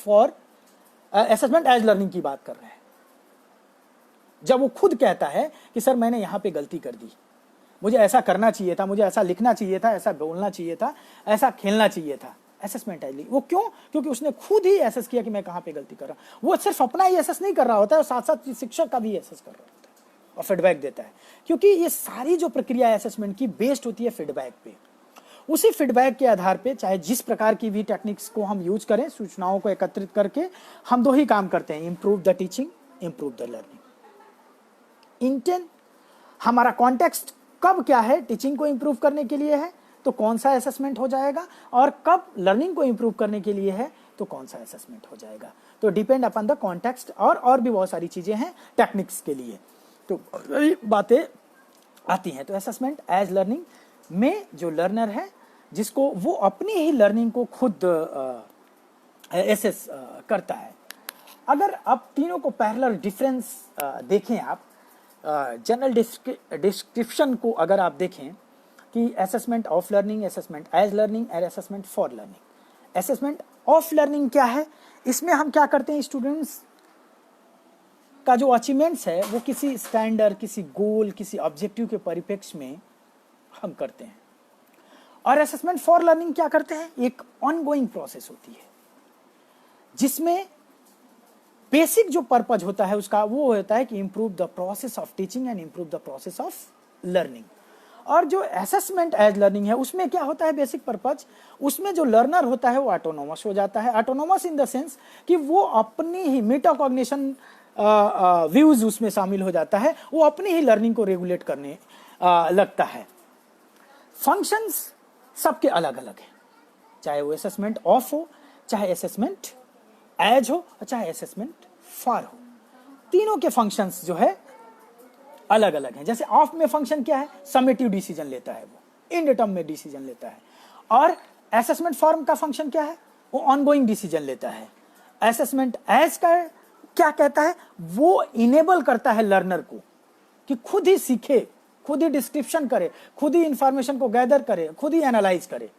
एज लर्निंग की बात कर रहा है। जब वो खुद कहता है कि सर मैंने यहां पे गलती कर दी, मुझे ऐसा करना चाहिए था, मुझे ऐसा लिखना चाहिए था, ऐसा बोलना चाहिए था, ऐसा खेलना चाहिए था, असेसमेंट एज लर्निंग। वो क्यों? क्योंकि उसने खुद ही एसेस किया कि मैं कहां पे गलती कर रहा हूं। वो सिर्फ अपना ही एसेस नहीं कर रहा होता है, और साथ साथ शिक्षक का भी एसेस कर रहा होता है और फीडबैक देता है। क्योंकि ये सारी जो प्रक्रिया है असेसमेंट की बेस्ड होती है फीडबैक पे। उसी फीडबैक के आधार पे चाहे जिस प्रकार की भी टेक्निक्स को हम यूज करें, सूचनाओं को एकत्रित करके हम दो ही काम करते हैं, improve the teaching, improve the learning. Intent, हमारा कॉन्टेक्स्ट कब क्या है, टीचिंग को इंप्रूव करने के लिए है तो कौन सा असेसमेंट हो जाएगा, और कब लर्निंग को इंप्रूव करने के लिए है तो कौन सा असेसमेंट हो जाएगा। तो डिपेंड अपॉन द कॉन्टेक्स्ट, और भी बहुत सारी चीजें हैं टेक्निक्स के लिए, तो बातें आती हैं। तो असेसमेंट एज लर्निंग में जो लर्नर है, जिसको वो अपनी ही लर्निंग को खुद एसेस करता है। अगर आप तीनों को पैरेलल डिफरेंस देखें, आप जनरल डिस्क्रिप्शन को अगर आप देखें कि assessment of learning, assessment as learning और assessment for learning. Assessment of learning क्या है? इसमें हम क्या करते हैं, स्टूडेंट्स का जो अचीवमेंट्स है वो किसी स्टैंडर्ड, किसी गोल, किसी ऑब्जेक्टिव के परिप्रेक्ष्य में हम करते हैं। और असेसमेंट फॉर लर्निंग क्या करते हैं, एक ऑनगोइंग प्रोसेस होती है जिसमें बेसिक जो पर्पज होता है उसका वो होता है कि improve the process of teaching and improve the process of learning. और जो असेसमेंट एज लर्निंग है उसमें क्या होता है, बेसिक पर्पज, उसमें जो लर्नर होता है वो ऑटोनोमस हो जाता है। ऑटोनोमस इन द सेंस कि वो अपनी ही मेटाकॉग्निशन व्यूज उसमें शामिल हो जाता है, वो अपनी ही लर्निंग को रेगुलेट करने लगता है। फंक्शंस सबके अलग अलग हैं, चाहे वो असेसमेंट ऑफ हो, चाहे असेसमेंट एज हो, और चाहे असेसमेंट फॉर हो। तीनों के फंक्शंस जो है अलग अलग हैं। जैसे ऑफ में फंक्शन क्या है, समेटिव डिसीजन लेता है, वो इंडिटर्मिनेट डिसीजन लेता है। और असेसमेंट फॉर्म का फंक्शन क्या है, वो ऑनगोइंग डिसीजन लेता है। असेसमेंट एज का क्या कहता है, वो इनेबल करता है लर्नर को कि खुद ही सीखे, खुद ही डिस्क्रिप्शन करे, खुद ही इंफॉर्मेशन को गैदर करे, खुद ही एनालाइज करे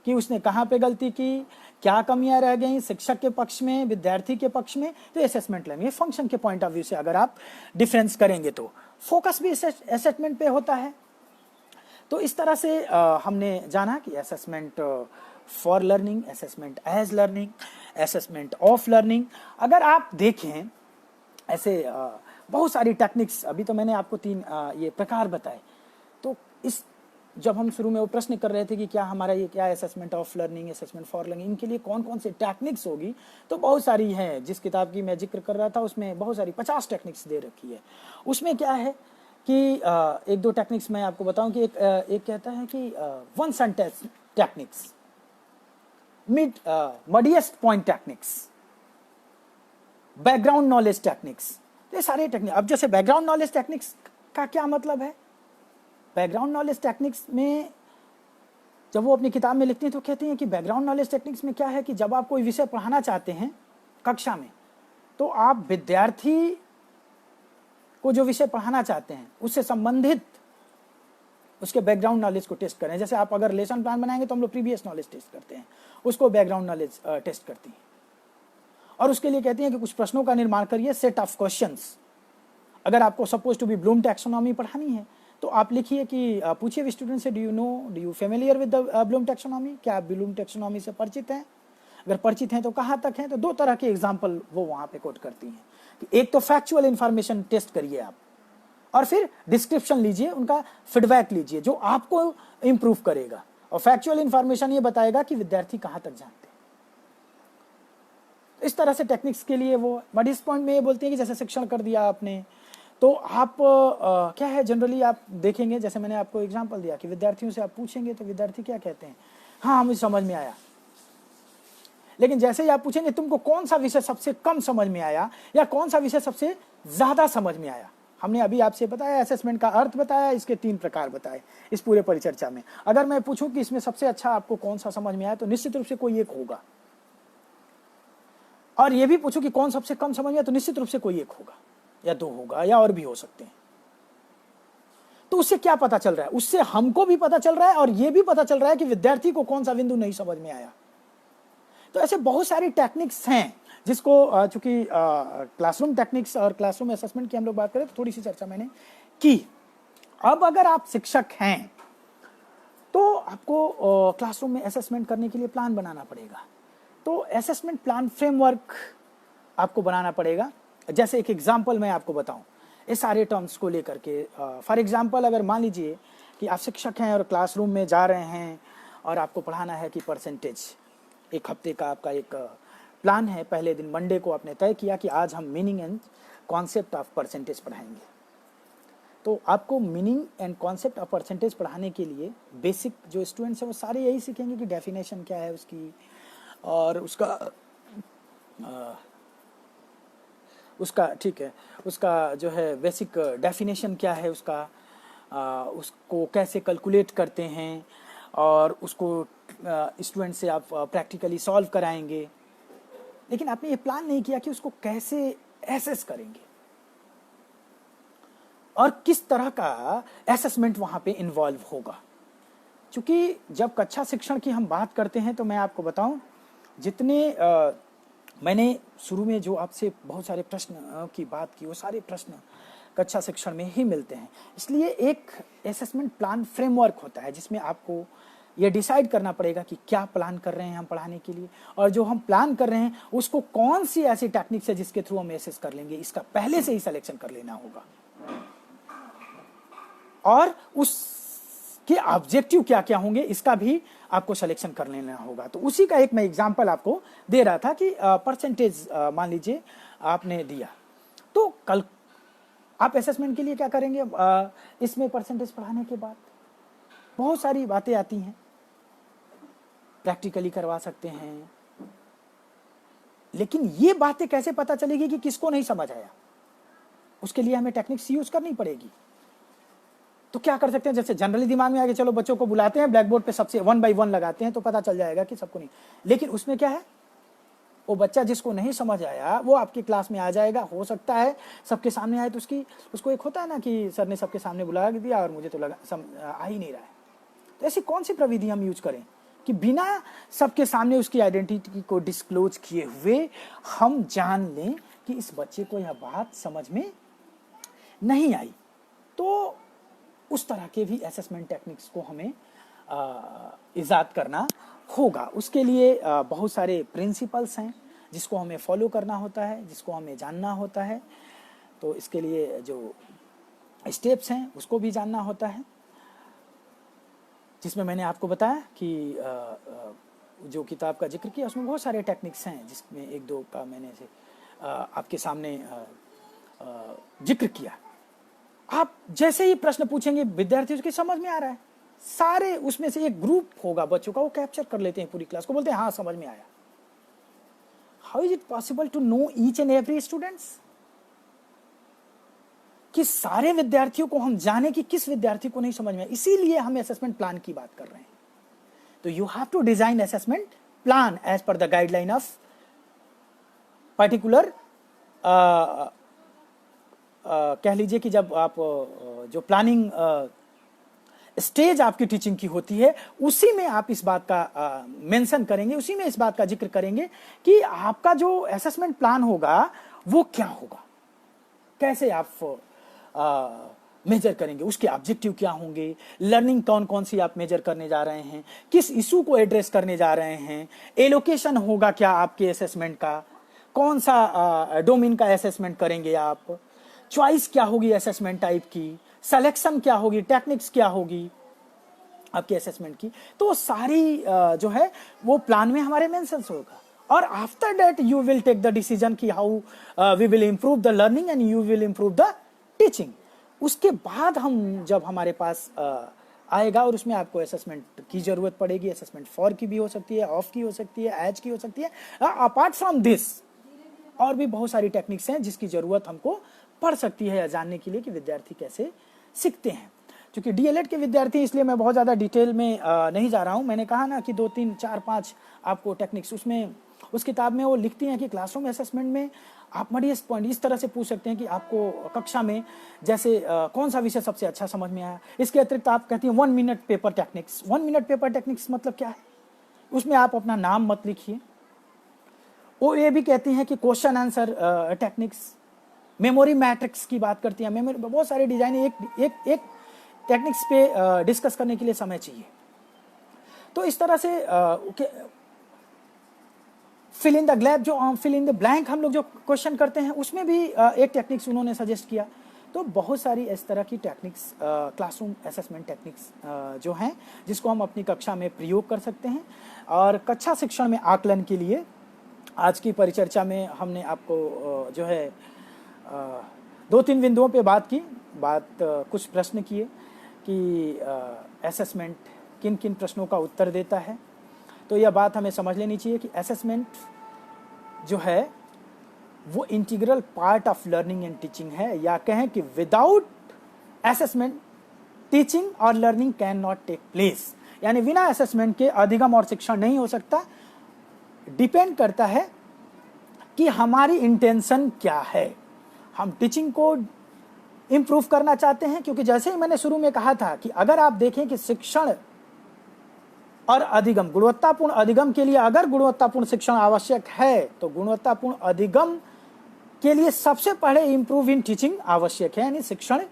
कि उसने कहां पे गलती की, क्या कमियां रह गई शिक्षक के पक्ष में, विद्यार्थी के पक्ष में। तो असेसमेंट लेंगे फंक्शन के पॉइंट ऑफ व्यू से अगर आप डिफरेंस करेंगे तो फोकस भी असेसमेंट पे होता है। तो इस तरह से हमने जाना कि assessment for learning, assessment as learning, assessment of learning. अगर आप देखें ऐसे बहुत सारी टेक्निक्स, अभी तो मैंने आपको 3 ये प्रकार बताए। तो इस जब हम शुरू में वो प्रश्न कर रहे थे कि क्या हमारा ये क्या assessment of learning, assessment for learning, इनके लिए कौन कौन सी टेक्निक्स होगी, तो बहुत सारी हैं। जिस किताब की मैं जिक्र कर रहा था उसमें बहुत सारी 50 टेक्निक्स दे रखी है। उसमें क्या है कि एक दो टेक्निक्स मैं आपको बताऊं कि एक कहता है कि one sentence techniques, muddiest point techniques, background knowledge techniques. ये सारे टेक्निक। अब जैसे बैकग्राउंड नॉलेज टेक्निक्स का क्या मतलब है, बैकग्राउंड नॉलेज टेक्निक्स में जब वो अपनी किताब में लिखती हैं तो कहती हैं कि बैकग्राउंड नॉलेज टेक्निक्स में क्या है कि जब आप कोई विषय पढ़ाना चाहते हैं कक्षा में, तो आप विद्यार्थी को जो विषय पढ़ाना चाहते हैं उससे संबंधित उसके बैकग्राउंड नॉलेज को टेस्ट करें। जैसे आप अगर लेसन प्लान बनाएंगे तो हम लोग प्रीवियस नॉलेज टेस्ट करते हैं, उसको बैकग्राउंड नॉलेज टेस्ट करती हैं। और उसके लिए कहती हैं कि कुछ प्रश्नों का निर्माण करिए, सेट ऑफ क्वेश्चंस। अगर आपको suppose to be Bloom taxonomy पढ़ानी है तो आप लिखिए कि पूछिए स्टूडेंट से, do you familiar with the Bloom taxonomy, क्या आप ब्लूम टैक्सोनॉमी से परिचित हैं? अगर परिचित हैं तो कहाँ तक हैं? तो 2 तरह के एग्जाम्पल वो वहाँ पे कोट करती हैं कि एक तो फैक्चुअल इंफॉर्मेशन टेस्ट करिए आप, और फिर डिस्क्रिप्शन लीजिए, उनका फीडबैक लीजिए जो आपको इंप्रूव करेगा। और फैक्चुअल इंफॉर्मेशन ये बताएगा कि विद्यार्थी कहाँ तक जानते हैं। इस तरह से टेक्निक्स के लिए वो, बट इस पॉइंट में ये बोलते हैं कि जैसे शिक्षण कर दिया आपने, तो आप क्या है, जनरली आप देखेंगे, जैसे मैंने आपको एग्जांपल दिया कि विद्यार्थियों से आप पूछेंगे तो विद्यार्थी क्या कहते हैं, हाँ मुझे समझ में आया। लेकिन जैसे ही आप पूछेंगे तुमको कौन सा विषय सबसे कम समझ में आया या कौन सा विषय सबसे ज्यादा समझ में आया, हमने अभी आपसे बताया, असेसमेंट का अर्थ बताया, इसके 3 प्रकार बताए इस पूरे परिचर्चा में। अगर मैं पूछूं कि इसमें सबसे अच्छा आपको कौन सा समझ में आया, तो निश्चित रूप से कोई एक होगा, और ये भी पूछूं कि कौन सबसे कम समझ में आया, तो निश्चित रूप से कोई एक होगा या 2 होगा या और भी हो सकते हैं। तो उससे क्या पता चल रहा है, उससे हमको भी पता चल रहा है और ये भी पता चल रहा है कि विद्यार्थी को कौन सा बिंदु नहीं समझ में आया। तो ऐसे बहुत सारी टेक्निक्स हैं जिसको चूंकि क्लासरूम टेक्निक्स और क्लासरूम असेसमेंट की हम लोग बात करें तो थोड़ी सी चर्चा मैंने की। अब अगर आप शिक्षक हैं तो आपको क्लासरूम में असेसमेंट करने के लिए प्लान बनाना पड़ेगा। तो असेसमेंट प्लान फ्रेमवर्क आपको बनाना पड़ेगा। जैसे एक एग्जांपल मैं आपको बताऊं इस सारे टर्म्स को लेकर के, फॉर एग्जांपल अगर मान लीजिए कि आप शिक्षक हैं और क्लासरूम में जा रहे हैं और आपको पढ़ाना है कि परसेंटेज, एक हफ्ते का आपका एक प्लान है। पहले दिन मंडे को आपने तय किया कि आज हम meaning and concept of percentage पढ़ाएंगे। तो आपको meaning and concept of percentage पढ़ाने के लिए बेसिक जो स्टूडेंट्स हैं वो सारे यही सीखेंगे कि डेफिनेशन क्या है उसकी, और उसका ठीक है, उसका जो है बेसिक डेफिनेशन क्या है उसका, उसको कैसे कैलकुलेट करते हैं, और उसको स्टूडेंट से आप प्रैक्टिकली सॉल्व कराएंगे। लेकिन आपने ये प्लान नहीं किया कि उसको कैसे एसेस करेंगे और किस तरह का असेसमेंट वहां पे इन्वॉल्व होगा। क्योंकि जब कक्षा शिक्षण की हम बात करते हैं तो मैं आपको बताऊं, जितने मैंने शुरू में जो आपसे बहुत सारे प्रश्न की बात की, वो सारे प्रश्न कक्षा शिक्षण में ही मिलते हैं। इसलिए एक असेसमेंट प्लान फ्रेमवर्क होता है जिसमें आपको ये डिसाइड करना पड़ेगा कि क्या प्लान कर रहे हैं हम पढ़ाने के लिए, और जो हम प्लान कर रहे हैं उसको कौन सी ऐसी टेक्निक्स है जिसके थ्रू हम एसेस कर लेंगे, इसका पहले से ही सिलेक्शन कर लेना होगा। और उसके ऑब्जेक्टिव क्या क्या होंगे इसका भी आपको सिलेक्शन कर लेना होगा। तो उसी का एक मैं एग्जांपल आपको दे रहा था कि परसेंटेज मान लीजिए आपने दिया, तो कल आप असेसमेंट के लिए क्या करेंगे, इसमें परसेंटेज पढ़ाने के बाद बहुत सारी बातें आती हैं, प्रैक्टिकली करवा सकते हैं। लेकिन ये बातें कैसे पता चलेगी कि किसको नहीं समझ आया, उसके लिए हमें टेक्निक्स यूज करनी पड़ेगी। तो क्या कर सकते हैं, जैसे जनरली दिमाग में आगे चलो बच्चों को बुलाते हैं, ब्लैक बोर्ड पे सबसे 1 बाय 1 लगाते हैं तो पता चल जाएगा कि सबको नहीं। लेकिन उसमें क्या है, वो बच्चा जिसको नहीं समझ आया वो आपकी क्लास में आ जाएगा, हो सकता है सबके सामने आए तो उसको एक होता है ना कि सर ने सबके सामने बुला दिया और मुझे तो आ ही नहीं रहा है। तो ऐसी कौन सी प्रविधि हम यूज करें कि बिना सबके सामने उसकी आइडेंटिटी को डिस्क्लोज किए हुए हम जान लें कि इस बच्चे को यह बात समझ में नहीं आई। तो उस तरह के भी असेसमेंट टेक्निक्स को हमें इजाद करना होगा। उसके लिए बहुत सारे प्रिंसिपल्स हैं जिसको हमें फॉलो करना होता है, जिसको हमें जानना होता है। तो इसके लिए जो स्टेप्स हैं उसको भी जानना होता है, जिसमें मैंने आपको बताया कि जो किताब का जिक्र किया उसमें बहुत सारे टेक्निक्स हैं, जिसमें 1-2 का मैंने से आपके सामने जिक्र किया। आप जैसे ही प्रश्न पूछेंगे विद्यार्थी उसकी समझ में आ रहा है, सारे उसमें से एक ग्रुप होगा बच्चों का, वो कैप्चर कर लेते हैं पूरी क्लास को, बोलते हैं हाँ समझ में आया। How is it possible to know each and every students, कि सारे विद्यार्थियों को हम जाने कि किस विद्यार्थी को नहीं समझ में आया। इसीलिए हम असेसमेंट प्लान की बात कर रहे हैं। तो you have to design assessment plan as per the guideline of particular, कह लीजिए कि जब आप जो प्लानिंग स्टेज आपकी टीचिंग की होती है उसी में आप इस बात का मेंशन करेंगे, उसी में इस बात का जिक्र करेंगे कि आपका जो असेसमेंट प्लान होगा वो क्या होगा, कैसे आप मेजर करेंगे, उसके ऑब्जेक्टिव क्या होंगे, लर्निंग कौन कौन सी आप मेजर करने जा रहे हैं, किस इशू को एड्रेस करने जा रहे हैं, एलोकेशन होगा क्या आपके असेसमेंट का, कौन सा डोमेन का असेसमेंट करेंगे आप, चॉइस क्या होगी असेसमेंट टाइप की, सिलेक्शन क्या होगी, टेक्निक्स क्या होगी आपके असेसमेंट की। तो सारी जो है वो प्लान में हमारे मेंशंस होगा। और after that you will take the decision कि how we will improve the learning and you will improve the teaching. उसके बाद हम जब हमारे पास आएगा और उसमें आपको असेसमेंट की जरूरत पड़ेगी, असेसमेंट फॉर की भी हो सकती है, ऑफ की हो सकती है, एज की हो सकती है। अपार्ट फ्रॉम दिस और भी बहुत सारी टेक्निक्स हैं जिसकी जरूरत हमको पड़ सकती है या जानने के लिए कि विद्यार्थी कैसे सीखते हैं। क्योंकि डीएलएड के विद्यार्थी, इसलिए मैं बहुत ज़्यादा डिटेल में नहीं जा रहा हूँ। मैंने कहा ना कि 2, 3, 4, 5 आपको टेक्निक्स उसमें उस किताब में वो लिखती हैं कि क्लासरूम असेसमेंट में आप मडियस्ट पॉइंट इस तरह से पूछ सकते हैं कि आपको कक्षा में जैसे कौन सा विषय सबसे अच्छा समझ में आया। इसके अतिरिक्त आप कहती हैं 1 minute paper techniques. 1 minute paper techniques मतलब क्या है? उसमें आप अपना नाम मत लिखिए। वो ये भी कहती हैं कि question answer techniques, memory matrix की बात करती हैं। मेमोरी बहुत सारे डिजाइन एक टेक्निक्स पे डिस्कस करने के लिए समय चाहिए। तो इस तरह से फिल इन द ग्लैप, जो फिल इन द ब्लैंक हम लोग जो क्वेश्चन करते हैं उसमें भी एक टेक्निक्स उन्होंने सजेस्ट किया। तो बहुत सारी इस तरह की टेक्निक्स, क्लासरूम असेसमेंट टेक्निक्स जो हैं जिसको हम अपनी कक्षा में प्रयोग कर सकते हैं। और कक्षा शिक्षण में आकलन के लिए आज की परिचर्चा में हमने आपको जो है 2-3 बिंदुओं पे बात की। कुछ प्रश्न किए कि असेसमेंट किन किन प्रश्नों का उत्तर देता है। तो यह बात हमें समझ लेनी चाहिए कि असेसमेंट जो है वो integral part of learning and teaching है, या कहें कि विदाउट असेसमेंट टीचिंग और learning can not take place. यानी बिना असेसमेंट के अधिगम और शिक्षण नहीं हो सकता। डिपेंड करता है कि हमारी इंटेंशन क्या है। हम टीचिंग को इंप्रूव करना चाहते हैं, क्योंकि जैसे ही मैंने शुरू में कहा था कि अगर आप देखें कि शिक्षण और अधिगम, गुणवत्तापूर्ण अधिगम के लिए अगर गुणवत्तापूर्ण शिक्षण आवश्यक है तो गुणवत्तापूर्ण अधिगम के लिए सबसे पहले इंप्रूव इन टीचिंग आवश्यक है, यानी शिक्षण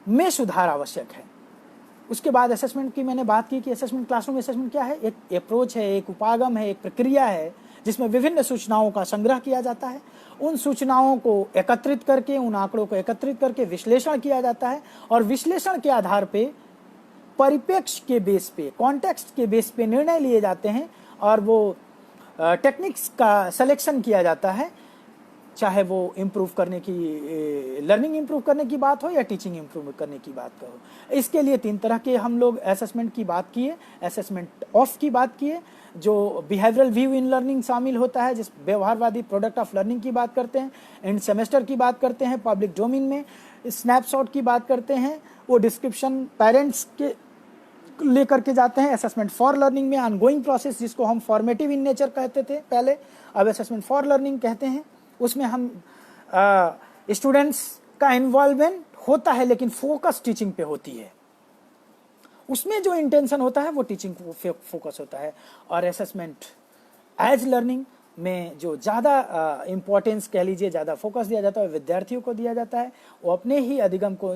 में सुधार आवश्यक है। उसके बाद असेसमेंट की मैंने बात की कि असेसमेंट, क्लासरूम असेसमेंट क्या है? एक अप्रोच है, एक उपागम है, एक प्रक्रिया है जिसमें विभिन्न सूचनाओं का संग्रह किया जाता है। उन सूचनाओं को एकत्रित करके, उन आंकड़ों को एकत्रित करके विश्लेषण किया जाता है और विश्लेषण के आधार पे, परिप्रेक्ष्य के बेस पे, कॉन्टेक्स्ट के बेस पे निर्णय लिए जाते हैं और वो टेक्निक्स का सिलेक्शन किया जाता है, चाहे वो इम्प्रूव करने की, लर्निंग इम्प्रूव करने की बात हो या टीचिंग इम्प्रूव करने की बात हो। इसके लिए 3 तरह के हम लोग असेसमेंट की बात किए। असेसमेंट ऑफ की बात किए, जो बिहेवियरल व्यू इन लर्निंग शामिल होता है, जिस व्यवहारवादी प्रोडक्ट ऑफ लर्निंग की बात करते हैं, एंड सेमेस्टर की बात करते हैं, पब्लिक डोमेन में स्नैपशॉट की बात करते हैं, वो डिस्क्रिप्शन पेरेंट्स के लेकर के जाते हैं। असेसमेंट फॉर लर्निंग में ऑनगोइंग प्रोसेस, जिसको हम फॉर्मेटिव इन नेचर कहते थे पहले, अब असेसमेंट फॉर लर्निंग कहते हैं। उसमें हम स्टूडेंट्स का इन्वॉल्वमेंट होता है लेकिन फोकस टीचिंग पे होती है। उसमें जो इंटेंशन होता है वो टीचिंग को फोकस होता है। और असेसमेंट एज लर्निंग में जो ज़्यादा इम्पोर्टेंस कह लीजिए, ज़्यादा फोकस दिया जाता है, विद्यार्थियों को दिया जाता है। वो अपने ही अधिगम को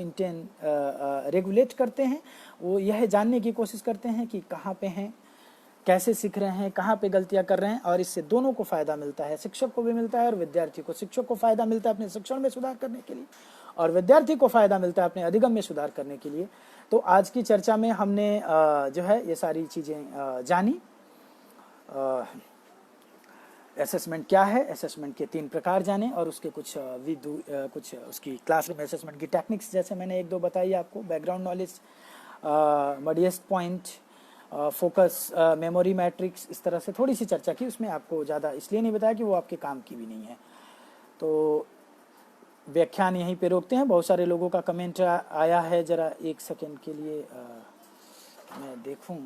रेगुलेट करते हैं। वो यह जानने की कोशिश करते हैं कि कहाँ पे हैं, कैसे सीख रहे हैं, कहाँ पे गलतियाँ कर रहे हैं, और इससे दोनों को फ़ायदा मिलता है, शिक्षक को भी मिलता है और विद्यार्थी को। शिक्षक को फ़ायदा मिलता है अपने शिक्षण में सुधार करने के लिए और विद्यार्थी को फ़ायदा मिलता है अपने अधिगम में सुधार करने के लिए। तो आज की चर्चा में हमने जो है ये सारी चीज़ें जानी। असेसमेंट क्या है, असेसमेंट के 3 प्रकार जाने और उसके कुछ कुछ उसकी क्लासरूम असेसमेंट की टेक्निक्स जैसे मैंने 1-2 बताई आपको, background knowledge, muddiest point, focus, memory matrix, इस तरह से थोड़ी सी चर्चा की। उसमें आपको ज़्यादा इसलिए नहीं बताया कि वो आपके काम की भी नहीं है। तो व्याख्यान यहीं पे रोकते हैं। बहुत सारे लोगों का कमेंट आया है, ज़रा 1 सेकेंड के लिए मैं देखूं।